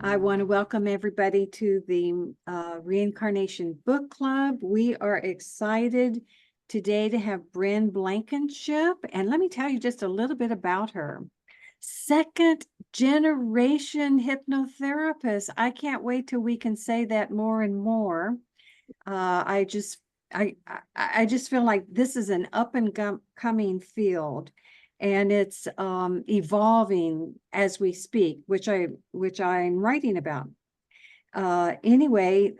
I want to welcome everybody to the Reincarnation Book Club. We are excited today to have Bryn Blankinship, and let me tell you just a little bit about her. Second generation hypnotherapist. I can't wait till we can say that more and more. I just feel like this is an up and coming field, and it's evolving as we speak, which I'm writing about. Anyway,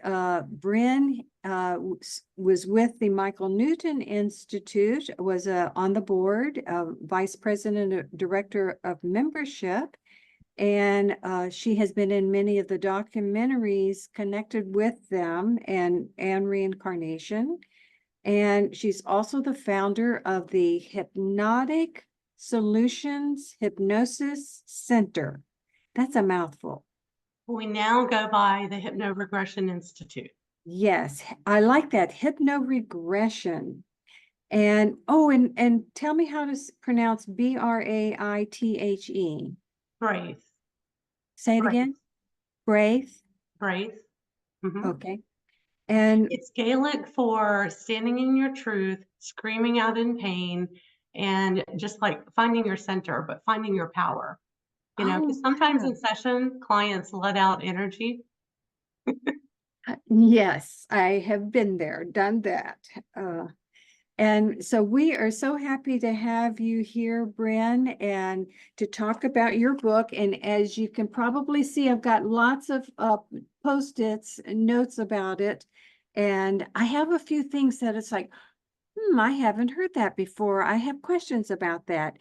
Bryn was with the Michael Newton Institute, was on the board, vice president, director of membership, and she has been in many of the documentaries connected with them and Reincarnation. And she's also the founder of the Hypnotic Solutions Hypnosis Center. That's a mouthful. We now go by the Hypno-Regression Institute. Yes, I like that, Hypno-Regression. And oh, and tell me how to pronounce B-R-A-I-T-H-E. Braith. Say it again. Braith. Braith. Mm-hmm. Okay. And it's Gaelic for standing in your truth, screaming out in pain, and just like finding your center, but finding your power. You know, because sometimes in session, clients let out energy. Yes, I have been there, done that. And so we are so happy to have you here, Bryn, and to talk about your book. And as you can probably see, I've got lots of Post-its and notes about it. And I have a few things that it's like, I haven't heard that before. I have questions about that.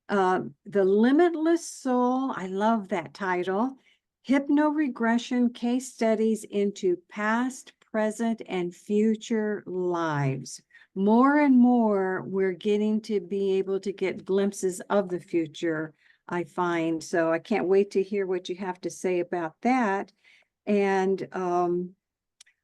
The Limitless Soul, I love that title. Hypno-Regression Case Studies into Past, Present, and Future Lives. More and more, we're getting to be able to get glimpses of the future, I find. So I can't wait to hear what you have to say about that. And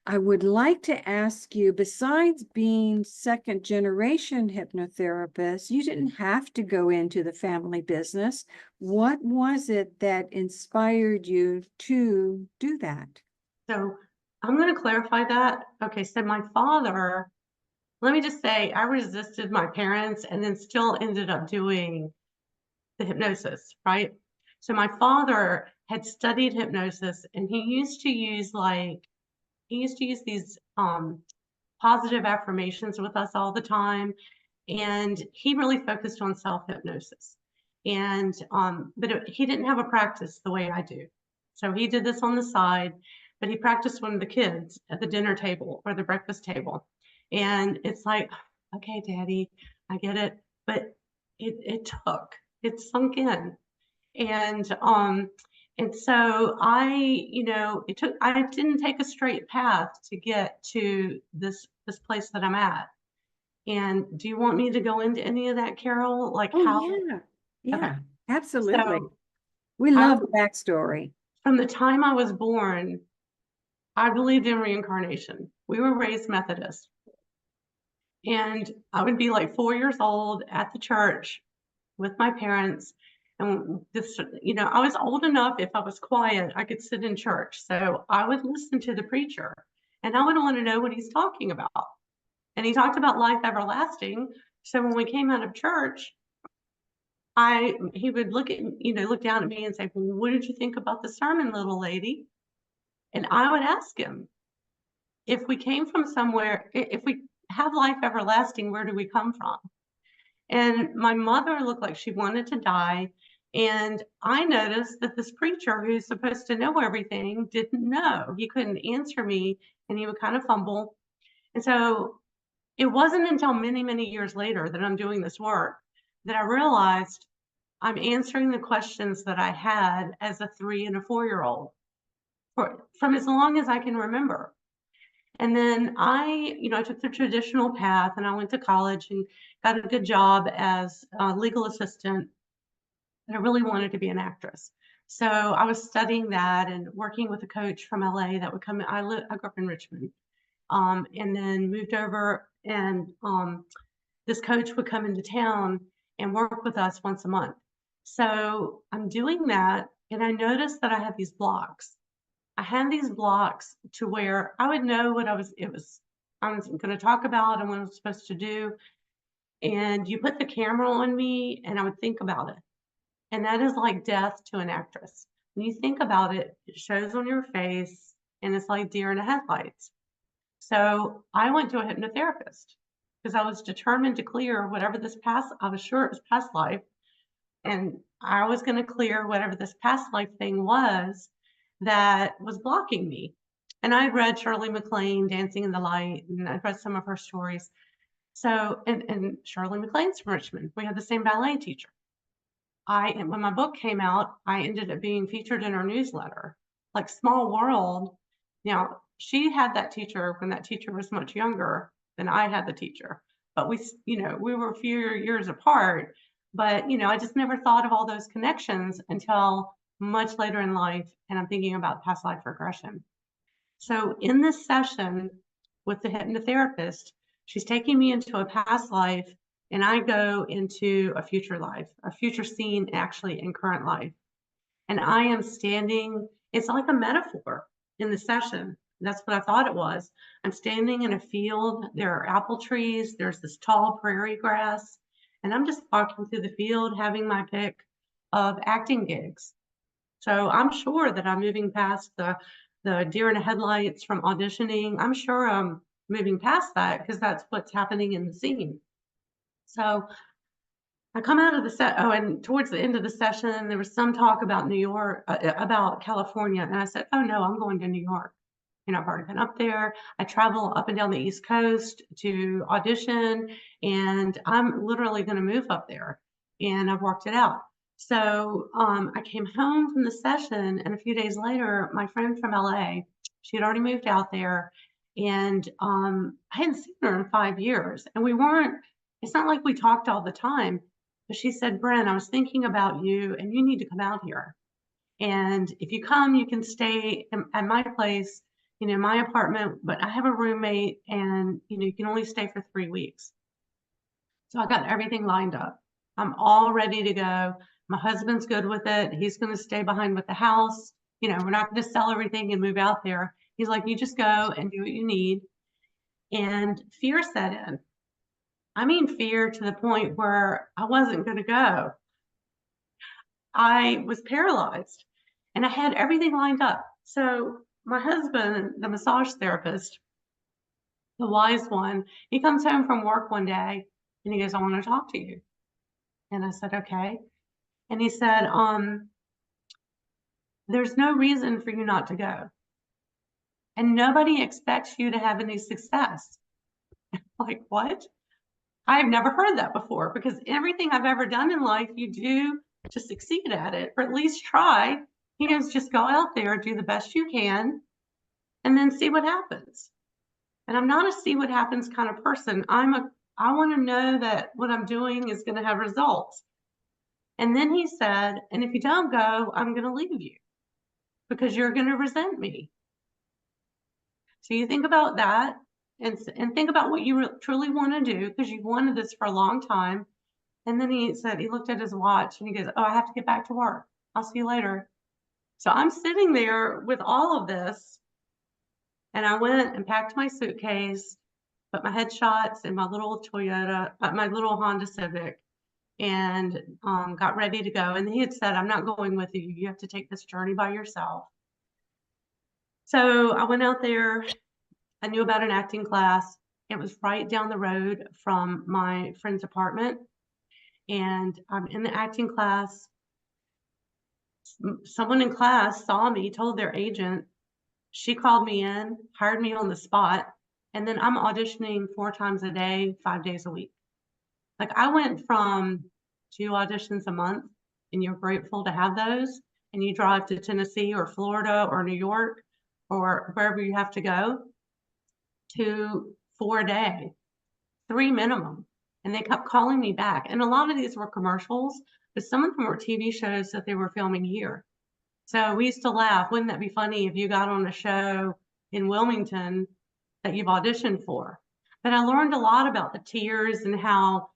I would like to ask you, besides being second generation hypnotherapist, you didn't have to go into the family business. What was it that inspired you to do that? So I'm going to clarify that. Okay, so my father, let me just say, I resisted my parents and then still ended up doing the hypnosis, right? So my father had studied hypnosis, and he used to use these positive affirmations with us all the time. And he really focused on self-hypnosis. And he didn't have a practice the way I do. So he did this on the side, but he practiced with the kids at the dinner table or the breakfast table. And it's like, okay, Daddy, I get it. But it sunk in. And so I didn't take a straight path to get to this place that I'm at. And do you want me to go into any of that, Carol? Like yeah, okay. Absolutely. So we love the backstory. From the time I was born, I believed in reincarnation. We were raised Methodist. And I would be like 4 years old at the church with my parents. And this, I was old enough, if I was quiet, I could sit in church. So I would listen to the preacher, and I would want to know what he's talking about. And he talked about life everlasting. So when we came out of church, he would look down at me and say, well, what did you think about the sermon, little lady? And I would ask him, if we came from somewhere, if we have life everlasting, where do we come from? And my mother looked like she wanted to die. And I noticed that this preacher, who's supposed to know everything, didn't know. He couldn't answer me, and he would kind of fumble. And so it wasn't until many, many years later that I'm doing this work that I realized I'm answering the questions that I had as a 3 and a 4-year-old from as long as I can remember. And then I took the traditional path, and I went to college and got a good job as a legal assistant. And I really wanted to be an actress. So I was studying that and working with a coach from LA that would come in. I grew up in Richmond, and then moved over, and this coach would come into town and work with us once a month. So I'm doing that, and I noticed that I had these blocks. I had these blocks to where I would know what I was going to talk about and what I was supposed to do. And you put the camera on me and I would think about it. And that is like death to an actress. When you think about it, it shows on your face and it's like deer in the headlights. So I went to a hypnotherapist because I was determined to clear whatever I was sure it was past life. And I was going to clear whatever this past life thing was that was blocking me. And I'd read Shirley MacLaine, Dancing in the Light, and I'd read some of her stories. So, and Shirley MacLaine's from Richmond. We had the same ballet teacher. And when my book came out, I ended up being featured in her newsletter, like Small World. Now, she had that teacher when that teacher was much younger than I had the teacher. But we were a few years apart. But, I just never thought of all those connections until much later in life. And I'm thinking about past life regression. So in this session with the hypnotherapist, she's taking me into a past life and I go into a future life, a future scene actually in current life. And I am standing, it's like a metaphor in the session. That's what I thought it was. I'm standing in a field. There are apple trees. There's this tall prairie grass. And I'm just walking through the field having my pick of acting gigs. So I'm sure that I'm moving past the deer in the headlights from auditioning. I'm sure I'm moving past that because that's what's happening in the scene. So I come out of the set. Oh, and towards the end of the session, there was some talk about New York, about California. And I said, oh no, I'm going to New York. I've already been up there. I travel up and down the East Coast to audition, and I'm literally going to move up there. And I've worked it out. So I came home from the session, and a few days later, my friend from LA, she had already moved out there, and I hadn't seen her in 5 years. And it's not like we talked all the time, but she said, Bryn, I was thinking about you, and you need to come out here. And if you come, you can stay at my place, my apartment, but I have a roommate and, you can only stay for 3 weeks. So I got everything lined up. I'm all ready to go. My husband's good with it. He's going to stay behind with the house. We're not going to sell everything and move out there. He's like, you just go and do what you need. And fear set in. I mean, fear to the point where I wasn't going to go. I was paralyzed and I had everything lined up. So my husband, the massage therapist, the wise one, he comes home from work one day and he goes, I want to talk to you. And I said, okay. And he said, there's no reason for you not to go. And nobody expects you to have any success. Like, what? I've never heard that before, because everything I've ever done in life, you do to succeed at it, or at least try. He goes, just go out there, do the best you can, and then see what happens. And I'm not a see what happens kind of person. I want to know that what I'm doing is going to have results. And then he said, and if you don't go, I'm going to leave you because you're going to resent me. So you think about that and think about what you truly want to do, because you've wanted this for a long time. And then he said, he looked at his watch and he goes, oh, I have to get back to work. I'll see you later. So I'm sitting there with all of this. And I went and packed my suitcase, put my headshots in my little my little Honda Civic, and got ready to go. And he had said, I'm not going with you. You have to take this journey by yourself. So I went out there. I knew about an acting class. It was right down the road from my friend's apartment. And I'm in the acting class. Someone in class saw me, told their agent. She called me in, hired me on the spot. And then I'm auditioning 4 times a day, 5 days a week. Like, I went from 2 auditions a month, and you're grateful to have those, and you drive to Tennessee or Florida or New York or wherever you have to go, to 4 a day, 3 minimum. And they kept calling me back. And a lot of these were commercials, but some of them were TV shows that they were filming here. So we used to laugh. Wouldn't that be funny if you got on a show in Wilmington that you've auditioned for? But I learned a lot about the tiers and how,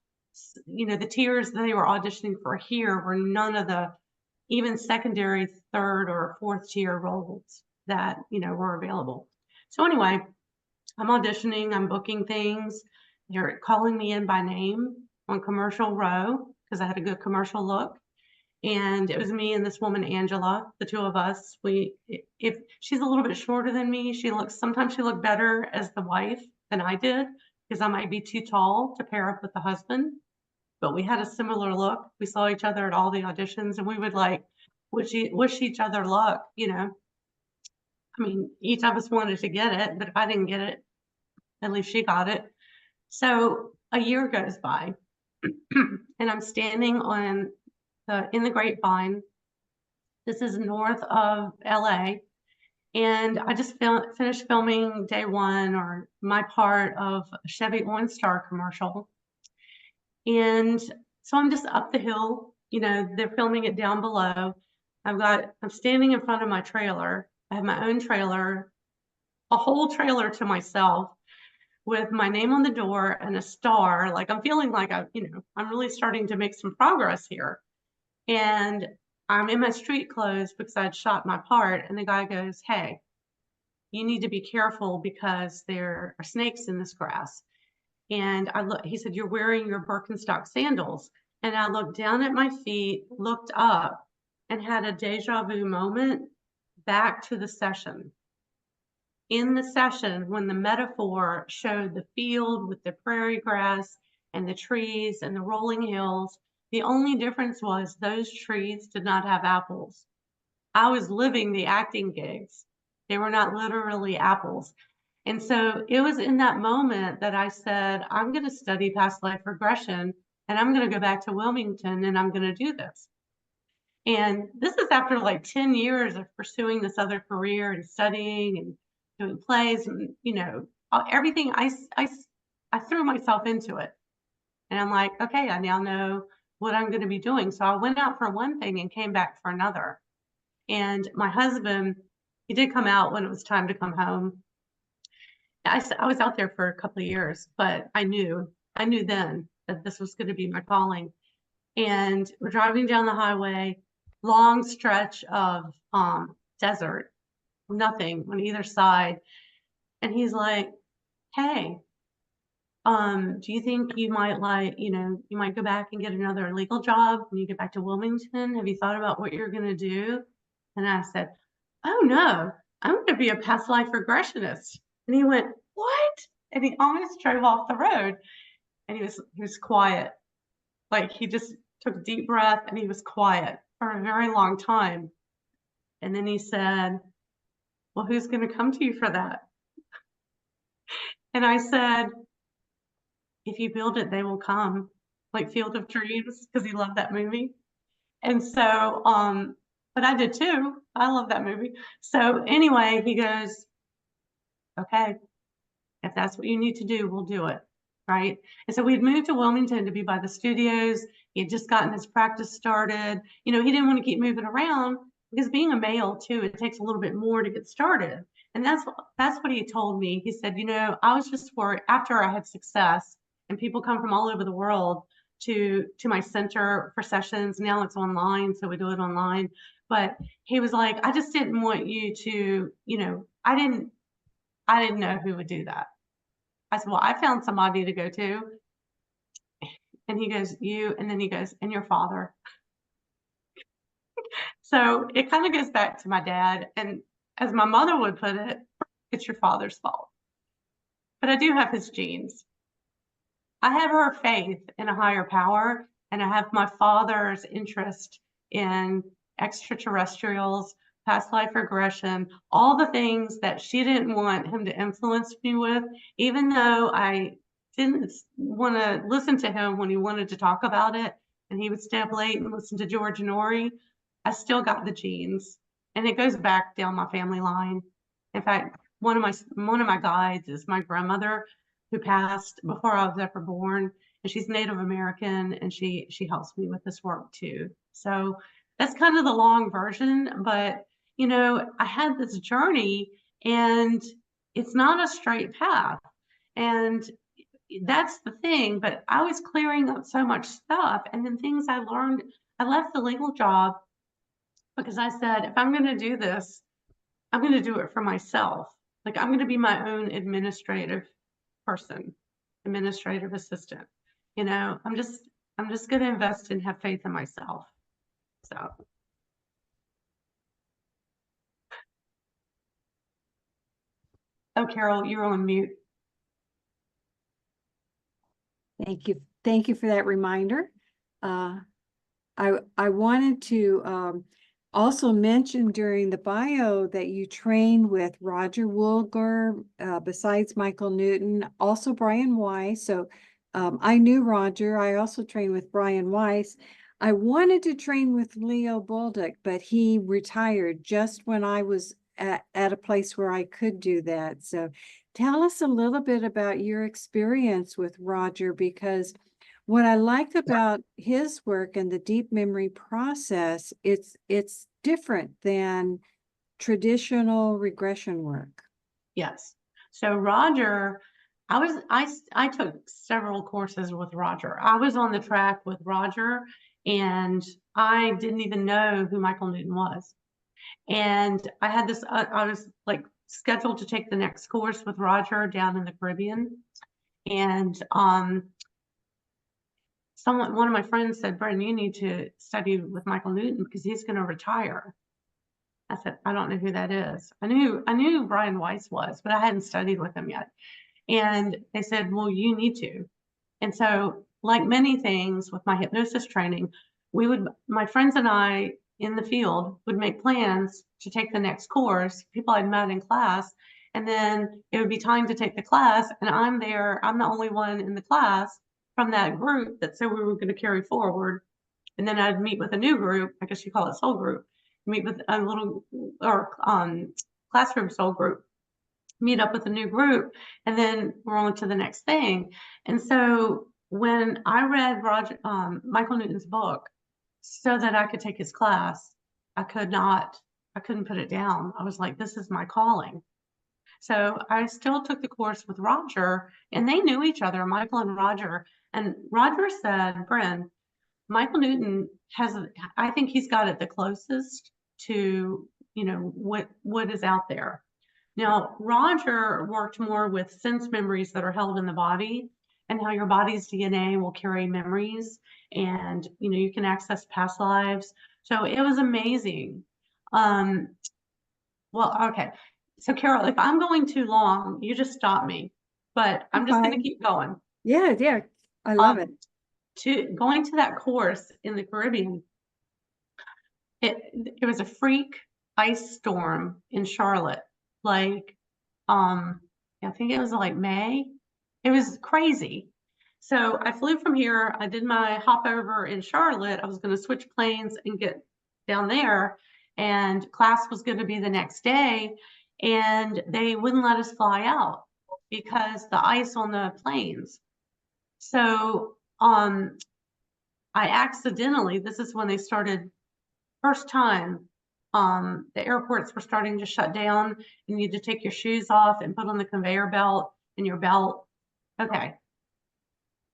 the tiers that they were auditioning for here were none of the even secondary 3rd or 4th tier roles. that, were available. So anyway, I'm auditioning, I'm booking things. They're calling me in by name on Commercial Row because I had a good commercial look. And it was me and this woman, Angela, the two of us. If she's a little bit shorter than me, sometimes she looked better as the wife than I did because I might be too tall to pair up with the husband. But we had a similar look. We saw each other at all the auditions and we would wish each other luck, I mean, each of us wanted to get it, but if I didn't get it, at least she got it. So a year goes by and I'm standing in the Grapevine. This is north of LA. And I just finished filming day one, or my part of a Chevy OnStar commercial. And so I'm just up the hill, they're filming it down below. I'm standing in front of my trailer. I have my own trailer, a whole trailer to myself with my name on the door and a star. Like I'm feeling like I'm really starting to make some progress here. And I'm in my street clothes because I'd shot my part. And the guy goes, "Hey, you need to be careful because there are snakes in this grass." And he said, "You're wearing your Birkenstock sandals." And I looked down at my feet, looked up, and had a deja vu moment back to the session. In the session, when the metaphor showed the field with the prairie grass and the trees and the rolling hills, the only difference was those trees did not have apples. I was living the acting gigs. They were not literally apples. And so it was in that moment that I said, I'm going to study past life regression and I'm going to go back to Wilmington and I'm going to do this. And this is after like 10 years of pursuing this other career and studying and doing plays and, everything. I threw myself into it. And I'm like, okay, I now know what I'm going to be doing. So I went out for one thing and came back for another. And my husband, he did come out when it was time to come home. I was out there for a couple of years, but I knew then that this was going to be my calling. And we're driving down the highway, long stretch of desert, nothing on either side. And he's like, "Hey, do you think you might you might go back and get another legal job when you get back to Wilmington? Have you thought about what you're going to do?" And I said, "Oh no, I'm going to be a past life regressionist." And he went, "What?" And he almost drove off the road. And he was quiet. Like he just took a deep breath and he was quiet for a very long time. And then he said, "Well, who's going to come to you for that?" And I said, "If you build it, they will come." Like Field of Dreams, because he loved that movie. And so, but I did too. I love that movie. So anyway, he goes, "Okay, if that's what you need to do, we'll do it." Right. And so we'd moved to Wilmington to be by the studios. He had just gotten his practice started. He didn't want to keep moving around because being a male too, it takes a little bit more to get started. And that's what he told me. He said, "I was just worried after I had success and people come from all over the world to my center for sessions. Now it's online, so we do it online." But he was like, "I just didn't want you to, I didn't know who would do that." I said, "Well, I found somebody to go to." And he goes, "You," and then he goes, "and your father." So it kind of goes back to my dad. And as my mother would put it, it's your father's fault. But I do have his genes. I have her faith in a higher power, and I have my father's interest in extraterrestrials, past life regression, all the things that she didn't want him to influence me with, even though I didn't want to listen to him when he wanted to talk about it, and he would stay up late and listen to George and Ori. I still got the genes, and it goes back down my family line. In fact, one of my guides is my grandmother, who passed before I was ever born, and she's Native American, and she helps me with this work too. So that's kind of the long version, but I had this journey, and it's not a straight path, and that's the thing. But I was clearing up so much stuff, and then things I learned. I left the legal job because I said, if I'm going to do this, I'm going to do it for myself. Like, I'm going to be my own administrative person, administrative assistant. You know, I'm just going to invest and have faith in myself. So. Oh, Carol, you're on mute. Thank you. Thank you for that reminder. I wanted to also mention during the bio that you trained with Roger Woolger, besides Michael Newton, also Brian Weiss. So I knew Roger. I also trained with Brian Weiss. I wanted to train with Leo Bolduc, but he retired just when I was at a place where I could do that. So tell us a little bit about your experience with Roger, because what I like about his work and the deep memory process, it's different than traditional regression work. Yes. So Roger, I took several courses with Roger. I was on the track with Roger, and I didn't even know who Michael Newton was. And I had this, I was like scheduled to take the next course with Roger down in the Caribbean. And one of my friends said, Bryn, you need to study with Michael Newton because he's going to retire. I said, I don't know who that is. I knew Brian Weiss was, but I hadn't studied with him yet. And they said, well, you need to. And so, like many things with my hypnosis training, my friends and I in the field would make plans to take the next course, people I'd met in class, and then it would be time to take the class. And I'm there, I'm the only one in the class from that group that said we were going to carry forward. And then I'd meet with a new group, I guess you call it soul group, meet with a little or classroom soul group, meet up with a new group, and then we're on to the next thing. And so when I read Michael Newton's book so that I could take his class, I couldn't put it down. I was like, this is my calling. So I still took the course with Roger, and they knew each other, Michael and Roger. And Roger said, Bryn, Michael Newton I think he's got it the closest to, what is out there. Now, Roger worked more with sense memories that are held in the body and how your body's DNA will carry memories, and, you can access past lives. So it was amazing. Well, okay. So Carol, if I'm going too long, you just stop me, but I'm just going to keep going. Yeah. I love it. Going to that course in the Caribbean, it was a freak ice storm in Charlotte. Like, I think it was like May. It was crazy. So I flew from here. I did my hop over in Charlotte. I was going to switch planes and get down there, and class was going to be the next day, and they wouldn't let us fly out because the ice on the planes. So I accidentally, this is when they started, first time, the airports were starting to shut down. You need to take your shoes off and put on the conveyor belt and your belt. Okay.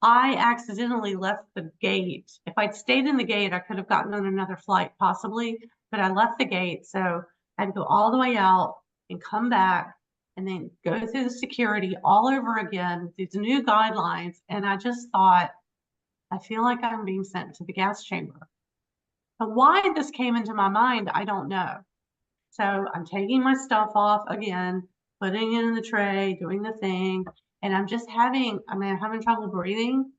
I accidentally left the gate. If I'd stayed in the gate, I could have gotten on another flight possibly, but I left the gate. So I had to go all the way out and come back and then go through the security all over again with these new guidelines. And I just thought, I feel like I'm being sent to the gas chamber. But why this came into my mind, I don't know. So I'm taking my stuff off again, putting it in the tray, doing the thing, and I'm having trouble breathing.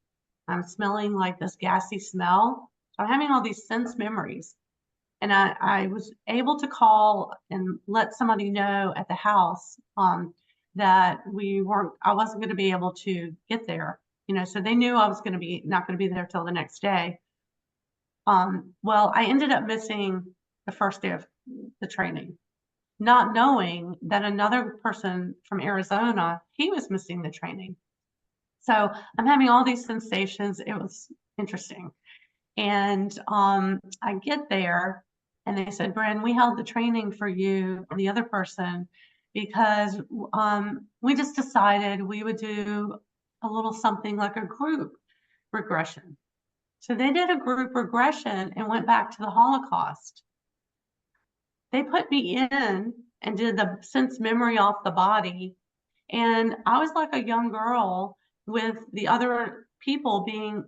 I'm smelling like this gassy smell. So I'm having all these sense memories. And I was able to call and let somebody know at the house that I wasn't going to be able to get there. So they knew I was not going to be there till the next day. Well, I ended up missing the first day of the training, not knowing that another person from Arizona, he was missing the training. So I'm having all these sensations. It was interesting. And I get there and they said, Bryn, we held the training for you and the other person because we just decided we would do a little something like a group regression. So they did a group regression and went back to the Holocaust. They put me in and did the sense memory off the body. And I was like a young girl with the other people being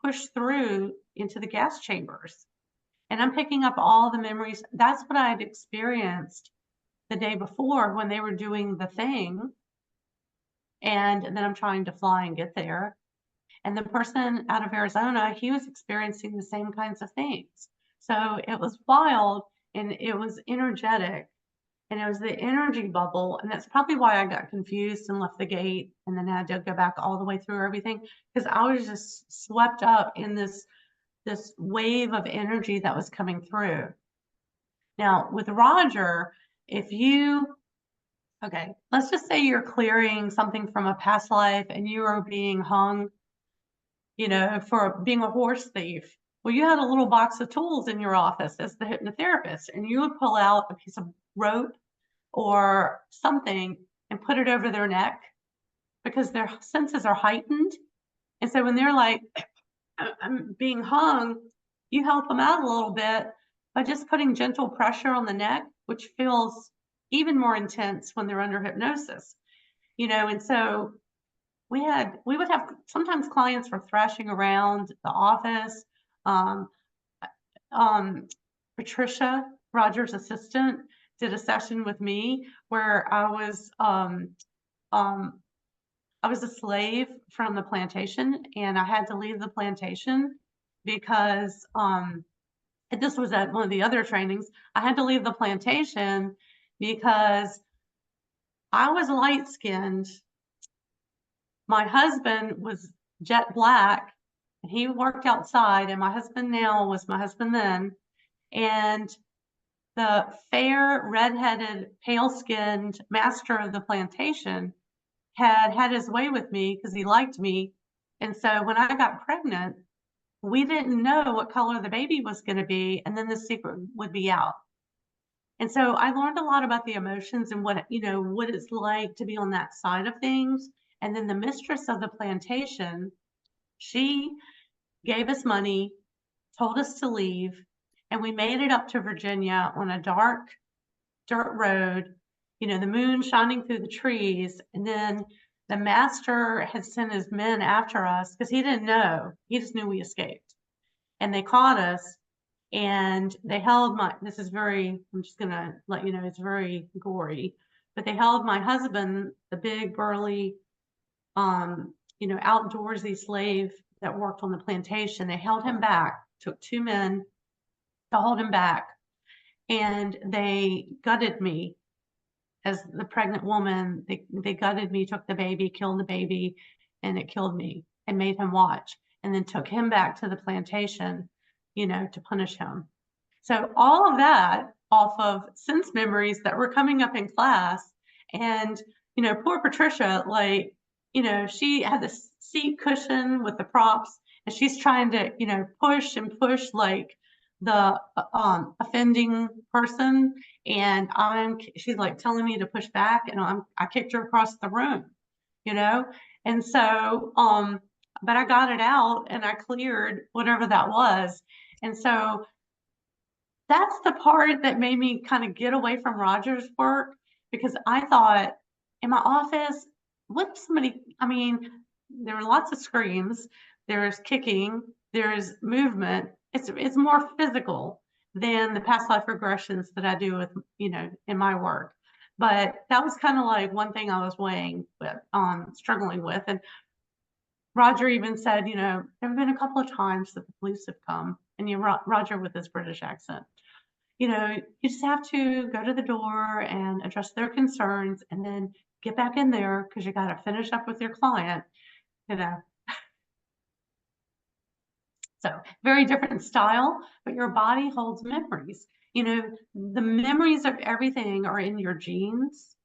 pushed through into the gas chambers. And I'm picking up all the memories. That's what I had experienced the day before when they were doing the thing. And then I'm trying to fly and get there. And the person out of Arizona, he was experiencing the same kinds of things. So it was wild and it was energetic and it was the energy bubble. And that's probably why I got confused and left the gate and then had to go back all the way through everything, because I was just swept up in this wave of energy that was coming through. Now with Roger, okay, let's just say you're clearing something from a past life and you are being hung, for being a horse thief. Well, you had a little box of tools in your office as the hypnotherapist, and you would pull out a piece of rope or something and put it over their neck because their senses are heightened. And so when they're like, I'm being hung, you help them out a little bit by just putting gentle pressure on the neck, which feels even more intense when they're under hypnosis, and so we would have sometimes clients were thrashing around the office. Patricia, Roger's assistant, did a session with me where I was a slave from the plantation, and I had to leave the plantation because this was at one of the other trainings. I had to leave the plantation because I was light-skinned. My husband was jet black and he worked outside, and my husband now was my husband then. And the fair, redheaded, pale-skinned master of the plantation had his way with me because he liked me. And so when I got pregnant, we didn't know what color the baby was going to be, and then the secret would be out. And so I learned a lot about the emotions and what it's like to be on that side of things. And then the mistress of the plantation, she gave us money, told us to leave, and we made it up to Virginia on a dark dirt road, the moon shining through the trees. And then the master had sent his men after us because he didn't know. He just knew we escaped. And they caught us and they held I'm just going to let you know, it's very gory, but they held my husband, the big burly, outdoorsy slave that worked on the plantation. They held him back, took 2 men to hold him back, and they gutted me as the pregnant woman. They gutted me, took the baby, killed the baby, and it killed me, and made him watch, and then took him back to the plantation, to punish him. So all of that off of sense memories that were coming up in class. And, poor Patricia, she had this seat cushion with the props, and she's trying to, push and push like the offending person. And she's like telling me to push back, and I kicked her across the room, And so, but I got it out and I cleared whatever that was. And so that's the part that made me kind of get away from Roger's work, because I thought in my office, what somebody, there were lots of screams, there's kicking, there's movement. It's more physical than the past life regressions that I do with, in my work. But that was kind of like one thing I was struggling with. And Roger even said, there have been a couple of times that the police have come, and Roger with his British accent, you just have to go to the door and address their concerns and then get back in there because you got to finish up with your client, So very different style, but your body holds memories. The memories of everything are in your genes.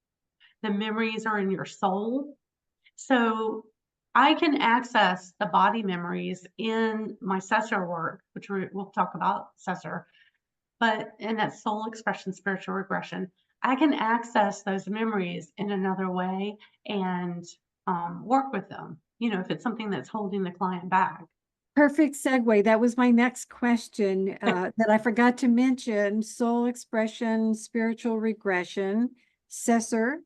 The memories are in your soul. So I can access the body memories in my SESR work, which we'll talk about SESR, but in that soul expression spiritual regression, I can access those memories in another way and work with them, if it's something that's holding the client back. Perfect segue. That was my next question that I forgot to mention. Soul Expression Spiritual Regression, SESR.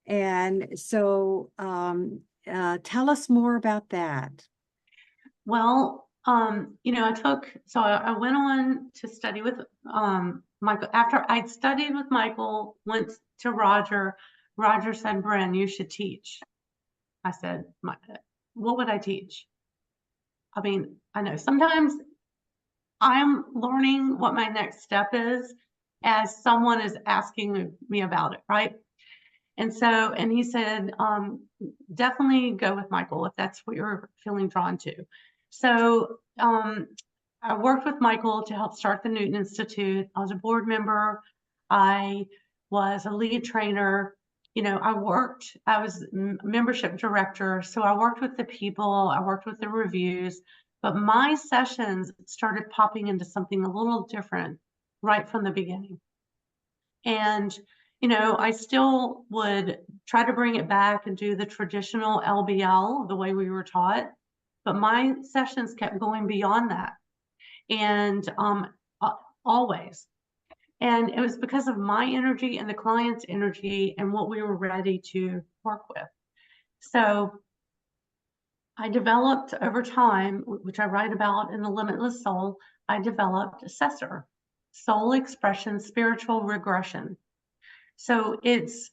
And so tell us more about that. Well, I went on to study with Michael. After I'd studied with Michael, went to Roger. Roger said, "Bryn, you should teach." I said, "What would I teach?" I mean, I know sometimes I'm learning what my next step is as someone is asking me about it, right? And he said, definitely go with Michael if that's what you're feeling drawn to. So I worked with Michael to help start the Newton Institute. I was a board member. I was a lead trainer. I was membership director. So I worked with the people, I worked with the reviews, but my sessions started popping into something a little different right from the beginning. And I still would try to bring it back and do the traditional LBL the way we were taught, but my sessions kept going beyond that, and always. And it was because of my energy and the client's energy and what we were ready to work with. So I developed over time, which I write about in the Limitless Soul, I developed SESR, Soul Expression Spiritual Regression. So it's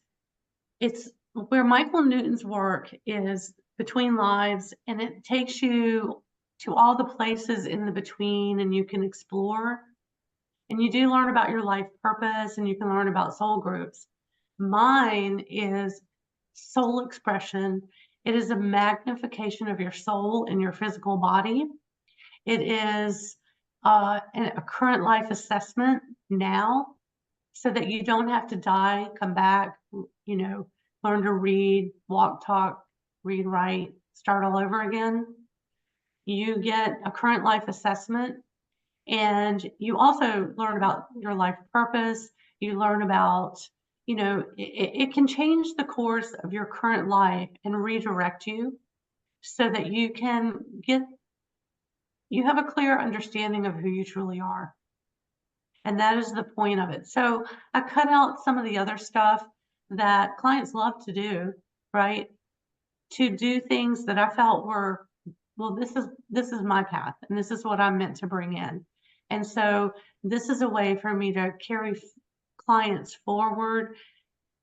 where Michael Newton's work is between lives, and it takes you to all the places in the between, and you can explore, and you do learn about your life purpose, and you can learn about soul groups. Mine is soul expression. It is a magnification of your soul in your physical body. It is a current life assessment now, so that you don't have to die, come back, learn to read, walk, talk, read, write, start all over again. You get a current life assessment, and you also learn about your life purpose. You learn about, it can change the course of your current life and redirect you so that you have a clear understanding of who you truly are. And that is the point of it. So I cut out some of the other stuff that clients love to do, right? To do things that I felt were, well, this is my path, and this is what I'm meant to bring in. And so this is a way for me to carry clients forward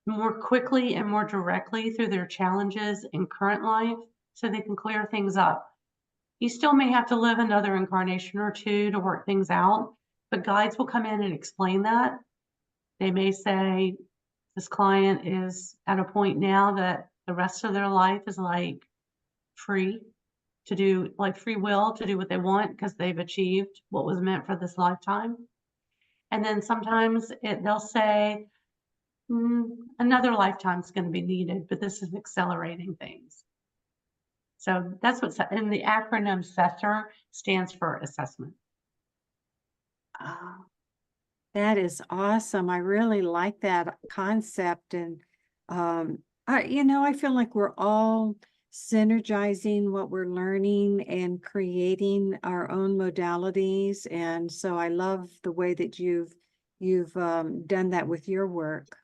more quickly and more directly through their challenges in current life so they can clear things up. You still may have to live another incarnation or two to work things out, but guides will come in and explain that. They may say, this client is at a point now that the rest of their life is like free to do, like free will to do what they want because they've achieved what was meant for this lifetime. And then sometimes they'll say, another lifetime is going to be needed, but this is accelerating things. So that's what's in the acronym SESR stands for assessment. Oh, that is awesome. I really like that concept. And, I feel like we're all synergizing what we're learning and creating our own modalities. And so I love the way that you've done that with your work.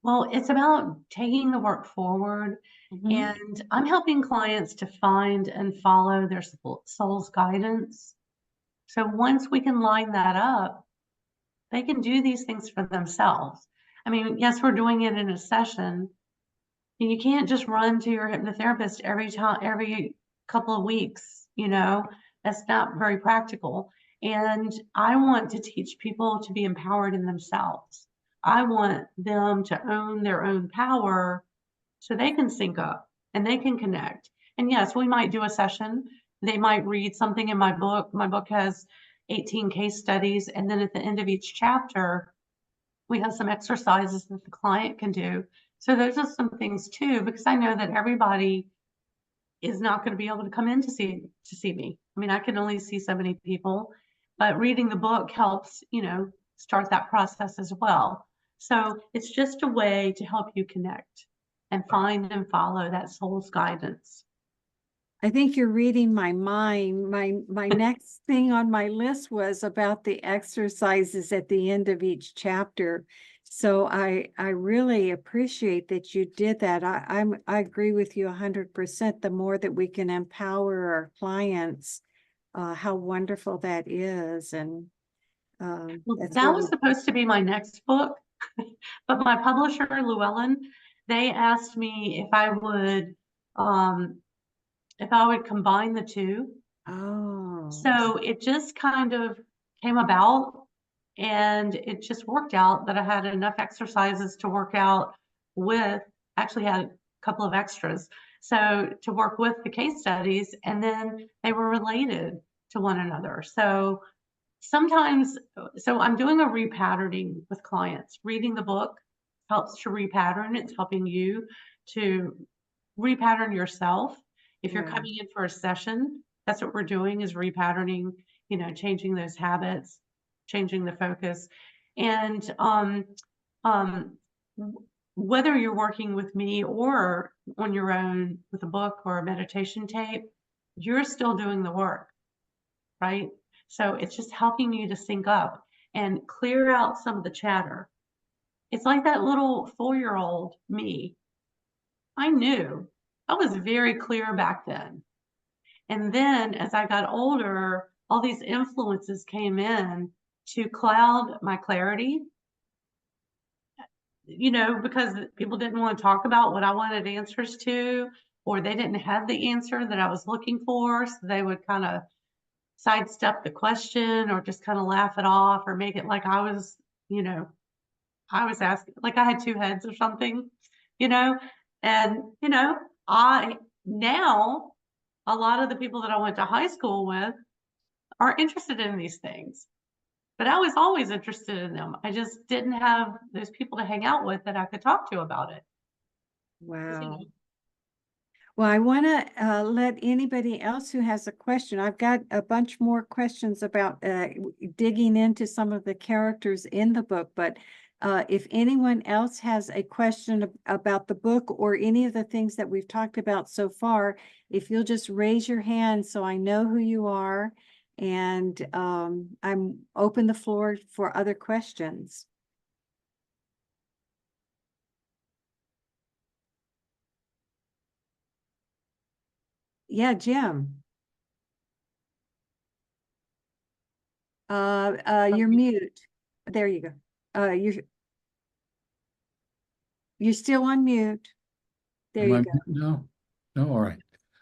Well, it's about taking the work forward, and I'm helping clients to find and follow their soul's guidance. So once we can line that up, they can do these things for themselves. I mean, yes, we're doing it in a session, and you can't just run to your hypnotherapist every couple of weeks, that's not very practical. And I want to teach people to be empowered in themselves. I want them to own their own power so they can sync up and they can connect. And yes, we might do a session. They might read something in my book. My book has 18 case studies. And then at the end of each chapter, we have some exercises that the client can do. So those are some things too, because I know that everybody is not going to be able to come in to see me. I mean, I can only see so many people, but reading the book helps, start that process as well. So it's just a way to help you connect and find and follow that soul's guidance. I think you're reading my mind. My next thing on my list was about the exercises at the end of each chapter. So I really appreciate that you did that. I agree with you 100%. The more that we can empower our clients, how wonderful that is. And Well, that's that what was supposed to be my next book, but my publisher, Llewellyn, they asked me if I would combine the two. oh, So it just kind of came about, and it just worked out that I had enough exercises to work out with, actually had a couple of extras. So to work with the case studies, and then they were related to one another. So sometimes, so I'm doing a repatterning with clients. Reading the book helps to repattern. It's helping you to repattern yourself. If you're yeah, coming in for a session, that's what we're doing, is repatterning, changing those habits, changing the focus. And um, whether you're working with me or on your own with a book or a meditation tape, you're still doing the work, right? So it's just helping you to sync up and clear out some of the chatter. It's like that little 4-year-old me. I knew. I was very clear back then. And then as I got older, all these influences came in to cloud my clarity, because people didn't want to talk about what I wanted answers to, or they didn't have the answer that I was looking for. So they would kind of sidestep the question or just kind of laugh it off or make it like you know, I was asking, like I had two heads or something, you know, and, I now, a lot of the people that I went to high school with are interested in these things, but I was always interested in them. I just didn't have those people to hang out with that I could talk to about it. 'Cause, wow. Well, I want to let anybody else who has a question. I've got a bunch more questions about digging into some of the characters in the book, but if anyone else has a question about the book or any of the things that we've talked about so far, if you'll just raise your hand so I know who you are, and I'm open the floor for other questions. Yeah, Jim. You're mute. There you go. You're still on mute. There Am you I go. no? No, all right.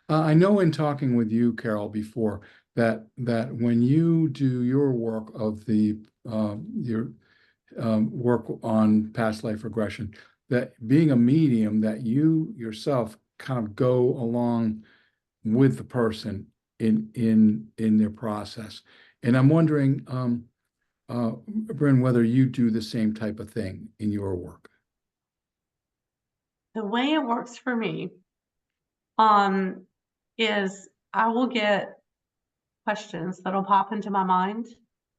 I know in talking with you, Carol, before that when you do your work of your work on past life regression, that being a medium, that you yourself kind of go along with the person in their process. And I'm wondering, Bryn, whether you do the same type of thing in your work. The way it works for me, is I will get questions that'll pop into my mind.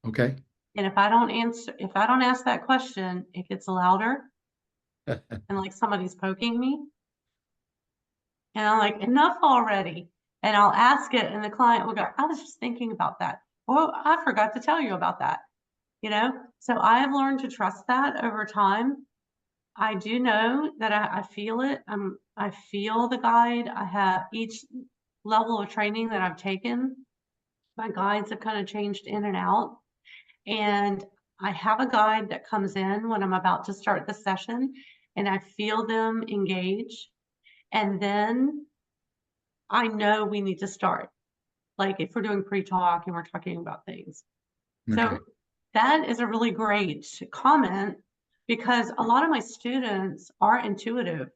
Okay. And if I don't ask that question, it gets louder and like somebody's poking me. And I'm like, enough already. And I'll ask it, and the client will go, I was just thinking about that. Oh, I forgot to tell you about that. So I have learned to trust that over time. I do know that I feel it. I feel the guide. I have each level of training that I've taken. My guides have kind of changed in and out. And I have a guide that comes in when I'm about to start the session, and I feel them engage. And then I know we need to start. Like if we're doing pre-talk and we're talking about things. Okay. So that is a really great comment, because a lot of my students are intuitive.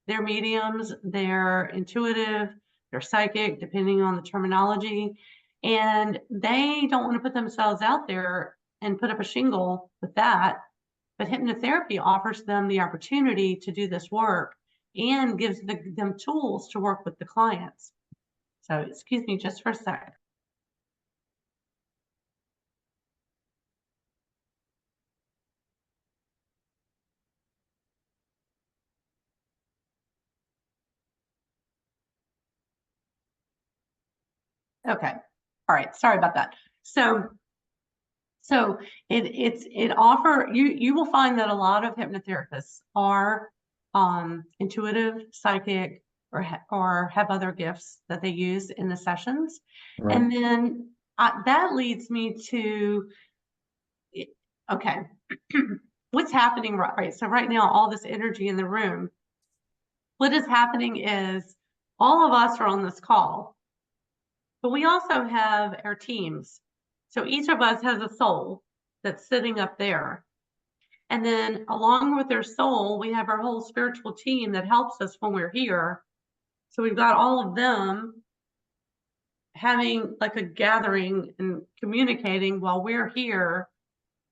They're mediums, they're intuitive, they're psychic, depending on the terminology. And they don't want to put themselves out there and put up a shingle with that. But hypnotherapy offers them the opportunity to do this work and gives them tools to work with the clients. So excuse me just for a second. Okay. All right. Sorry about that. So it offer you will find that a lot of hypnotherapists are intuitive, psychic, or have other gifts that they use in the sessions. Right. And then that leads me to okay. What's happening right? So right now, all this energy in the room, what is happening is all of us are on this call, but we also have our teams. So each of us has a soul that's sitting up there. And then along with their soul, we have our whole spiritual team that helps us when we're here. So we've got all of them having like a gathering and communicating while we're here,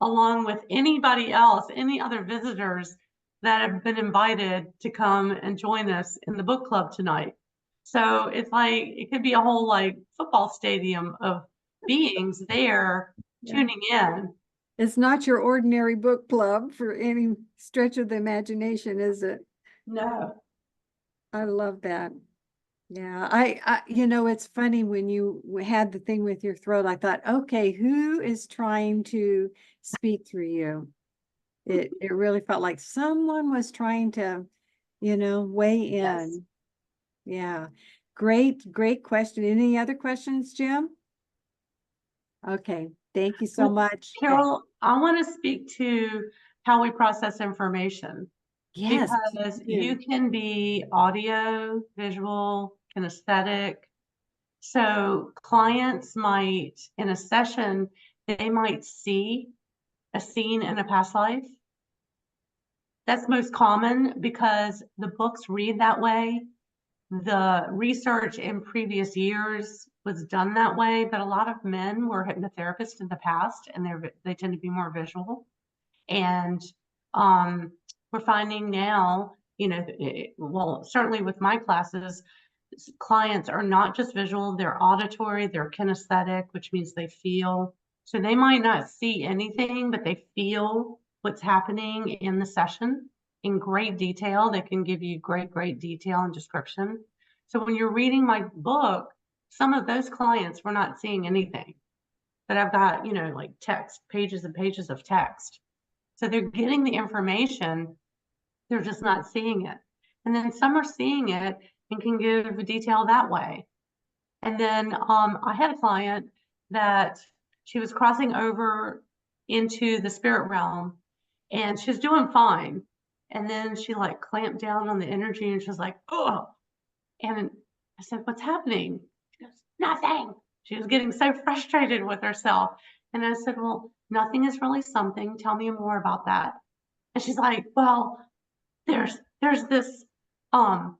along with anybody else, any other visitors that have been invited to come and join us in the book club tonight. So it's like, it could be a whole like football stadium of beings there tuning in. It's not your ordinary book club for any stretch of the imagination, is it? No. I love that. Yeah, I it's funny when you had the thing with your throat, I thought, okay, who is trying to speak through you? It really felt like someone was trying to, weigh in. Yes. Yeah. Great question. Any other questions, Jim? Okay. Thank you so Well, much. Carol, I want to speak to how we process information. Yes. Because do. you can be audio, visual, kinesthetic. So clients might, in a session, they might see a scene in a past life. That's most common because the books read that way. The research in previous years was done that way, but a lot of men were hypnotherapists in the past, and they tend to be more visual. And we're finding now, well, certainly with my classes, clients are not just visual, they're auditory, they're kinesthetic, which means they feel. So they might not see anything, but they feel what's happening in the session in great detail. They can give you great detail and description. So when you're reading my book, some of those clients were not seeing anything, but I've got, like text, pages and pages of text. So they're getting the information, they're just not seeing it. And then some are seeing it and can give detail that way. And then I had a client that she was crossing over into the spirit realm and she was doing fine. And then she like clamped down on the energy and she was like, oh. And I said, what's happening? She goes, nothing. She was getting so frustrated with herself. And I said, well, nothing is really something. Tell me more about that. And she's like, well, there's this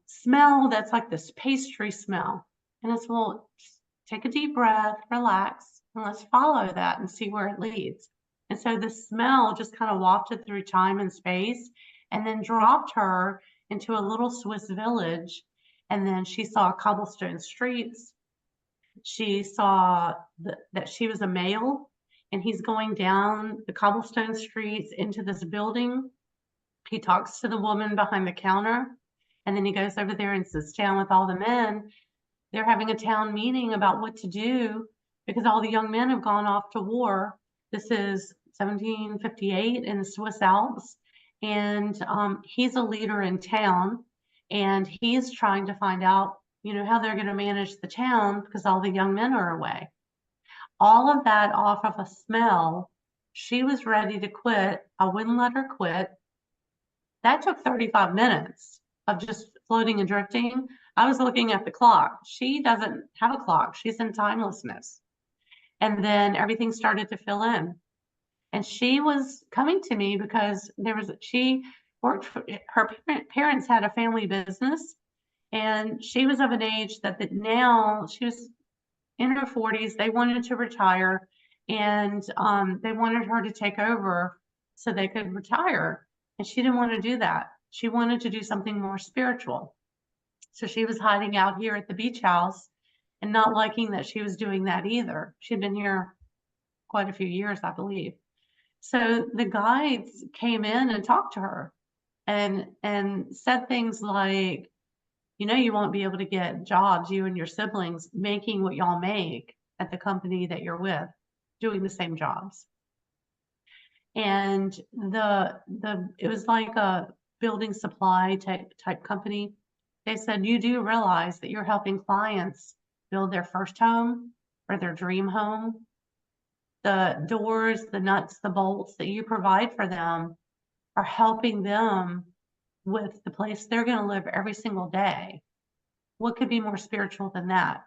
smell that's like this pastry smell. And it's, well, take a deep breath, relax, and let's follow that and see where it leads. And so the smell just kind of wafted through time and space and then dropped her into a little Swiss village. And then she saw cobblestone streets. She saw that she was a male and he's going down the cobblestone streets into this building. He talks to the woman behind the counter, and then he goes over there and sits down with all the men. They're having a town meeting about what to do because all the young men have gone off to war. This is 1758 in the Swiss Alps, and he's a leader in town, and he's trying to find out, how they're going to manage the town because all the young men are away. All of that off of a smell. She was ready to quit. I wouldn't let her quit. That took 35 minutes of just floating and drifting. I was looking at the clock. She doesn't have a clock. She's in timelessness. And then everything started to fill in. And she was coming to me because she worked for, her parents had a family business. And she was of an age that now she was in her 40s. They wanted to retire and they wanted her to take over so they could retire. And she didn't want to do that. She wanted to do something more spiritual. So she was hiding out here at the beach house and not liking that she was doing that either. She'd been here quite a few years, I believe. So the guides came in and talked to her and said things like, you know, you won't be able to get jobs, you and your siblings, making what y'all make at the company that you're with, doing the same jobs. And it was like a building supply type company. They said, you do realize that you're helping clients build their first home or their dream home. The doors, the nuts, the bolts that you provide for them are helping them with the place they're going to live every single day. What could be more spiritual than that?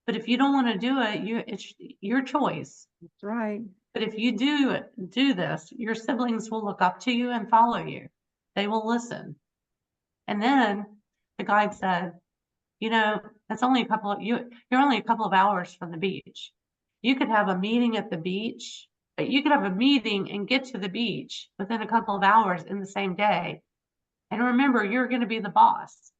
But if you don't want to do it, it's your choice. That's right. But if you do this, your siblings will look up to you and follow you. They will listen. And then the guide said, you know, that's only you're only a couple of hours from the beach. You could have a meeting at the beach, but you could have a meeting and get to the beach within a couple of hours in the same day. And remember, you're going to be the boss.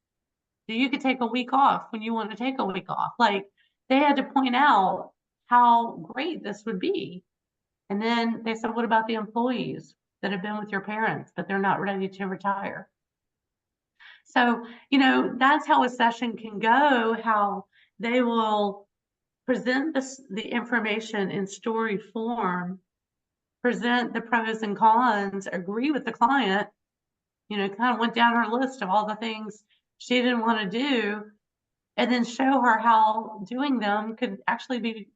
So you could take a week off when you want to take a week off. Like, they had to point out how great this would be. And then they said, what about the employees that have been with your parents, but they're not ready to retire? So, you know, that's how a session can go, how they will present the information in story form, present the pros and cons, agree with the client, you know, kind of went down her list of all the things she didn't want to do, and then show her how doing them could actually be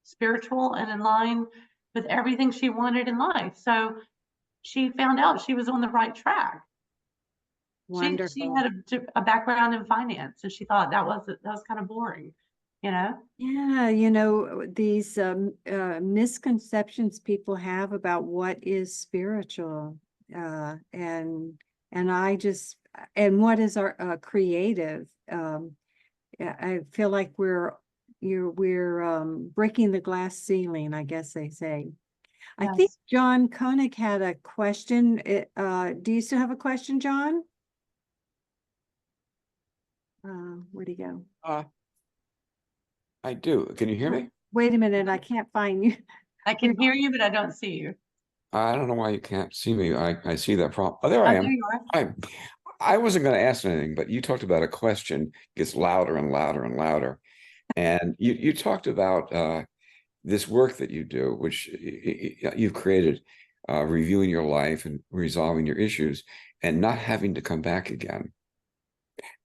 spiritual and in line with everything she wanted in life. So she found out she was on the right track. Wonderful. She had a background in finance, and she thought that was kind of boring, you know? Yeah, you know, these misconceptions people have about what is spiritual, and what is our creative. I feel like we're breaking the glass ceiling, I guess they say. I think Yes. John Koenig had a question. Do you still have a question, John? Where'd he go? I do. Can you hear me? Wait a minute, I can't find you. I can hear you, but I don't see you. I don't know why you can't see me. I see that problem. Oh, there I Oh, am. there you are. I wasn't going to ask anything, but you talked about a question gets louder and louder and louder. And you talked about this work that you do, which you've created, reviewing your life and resolving your issues and not having to come back again.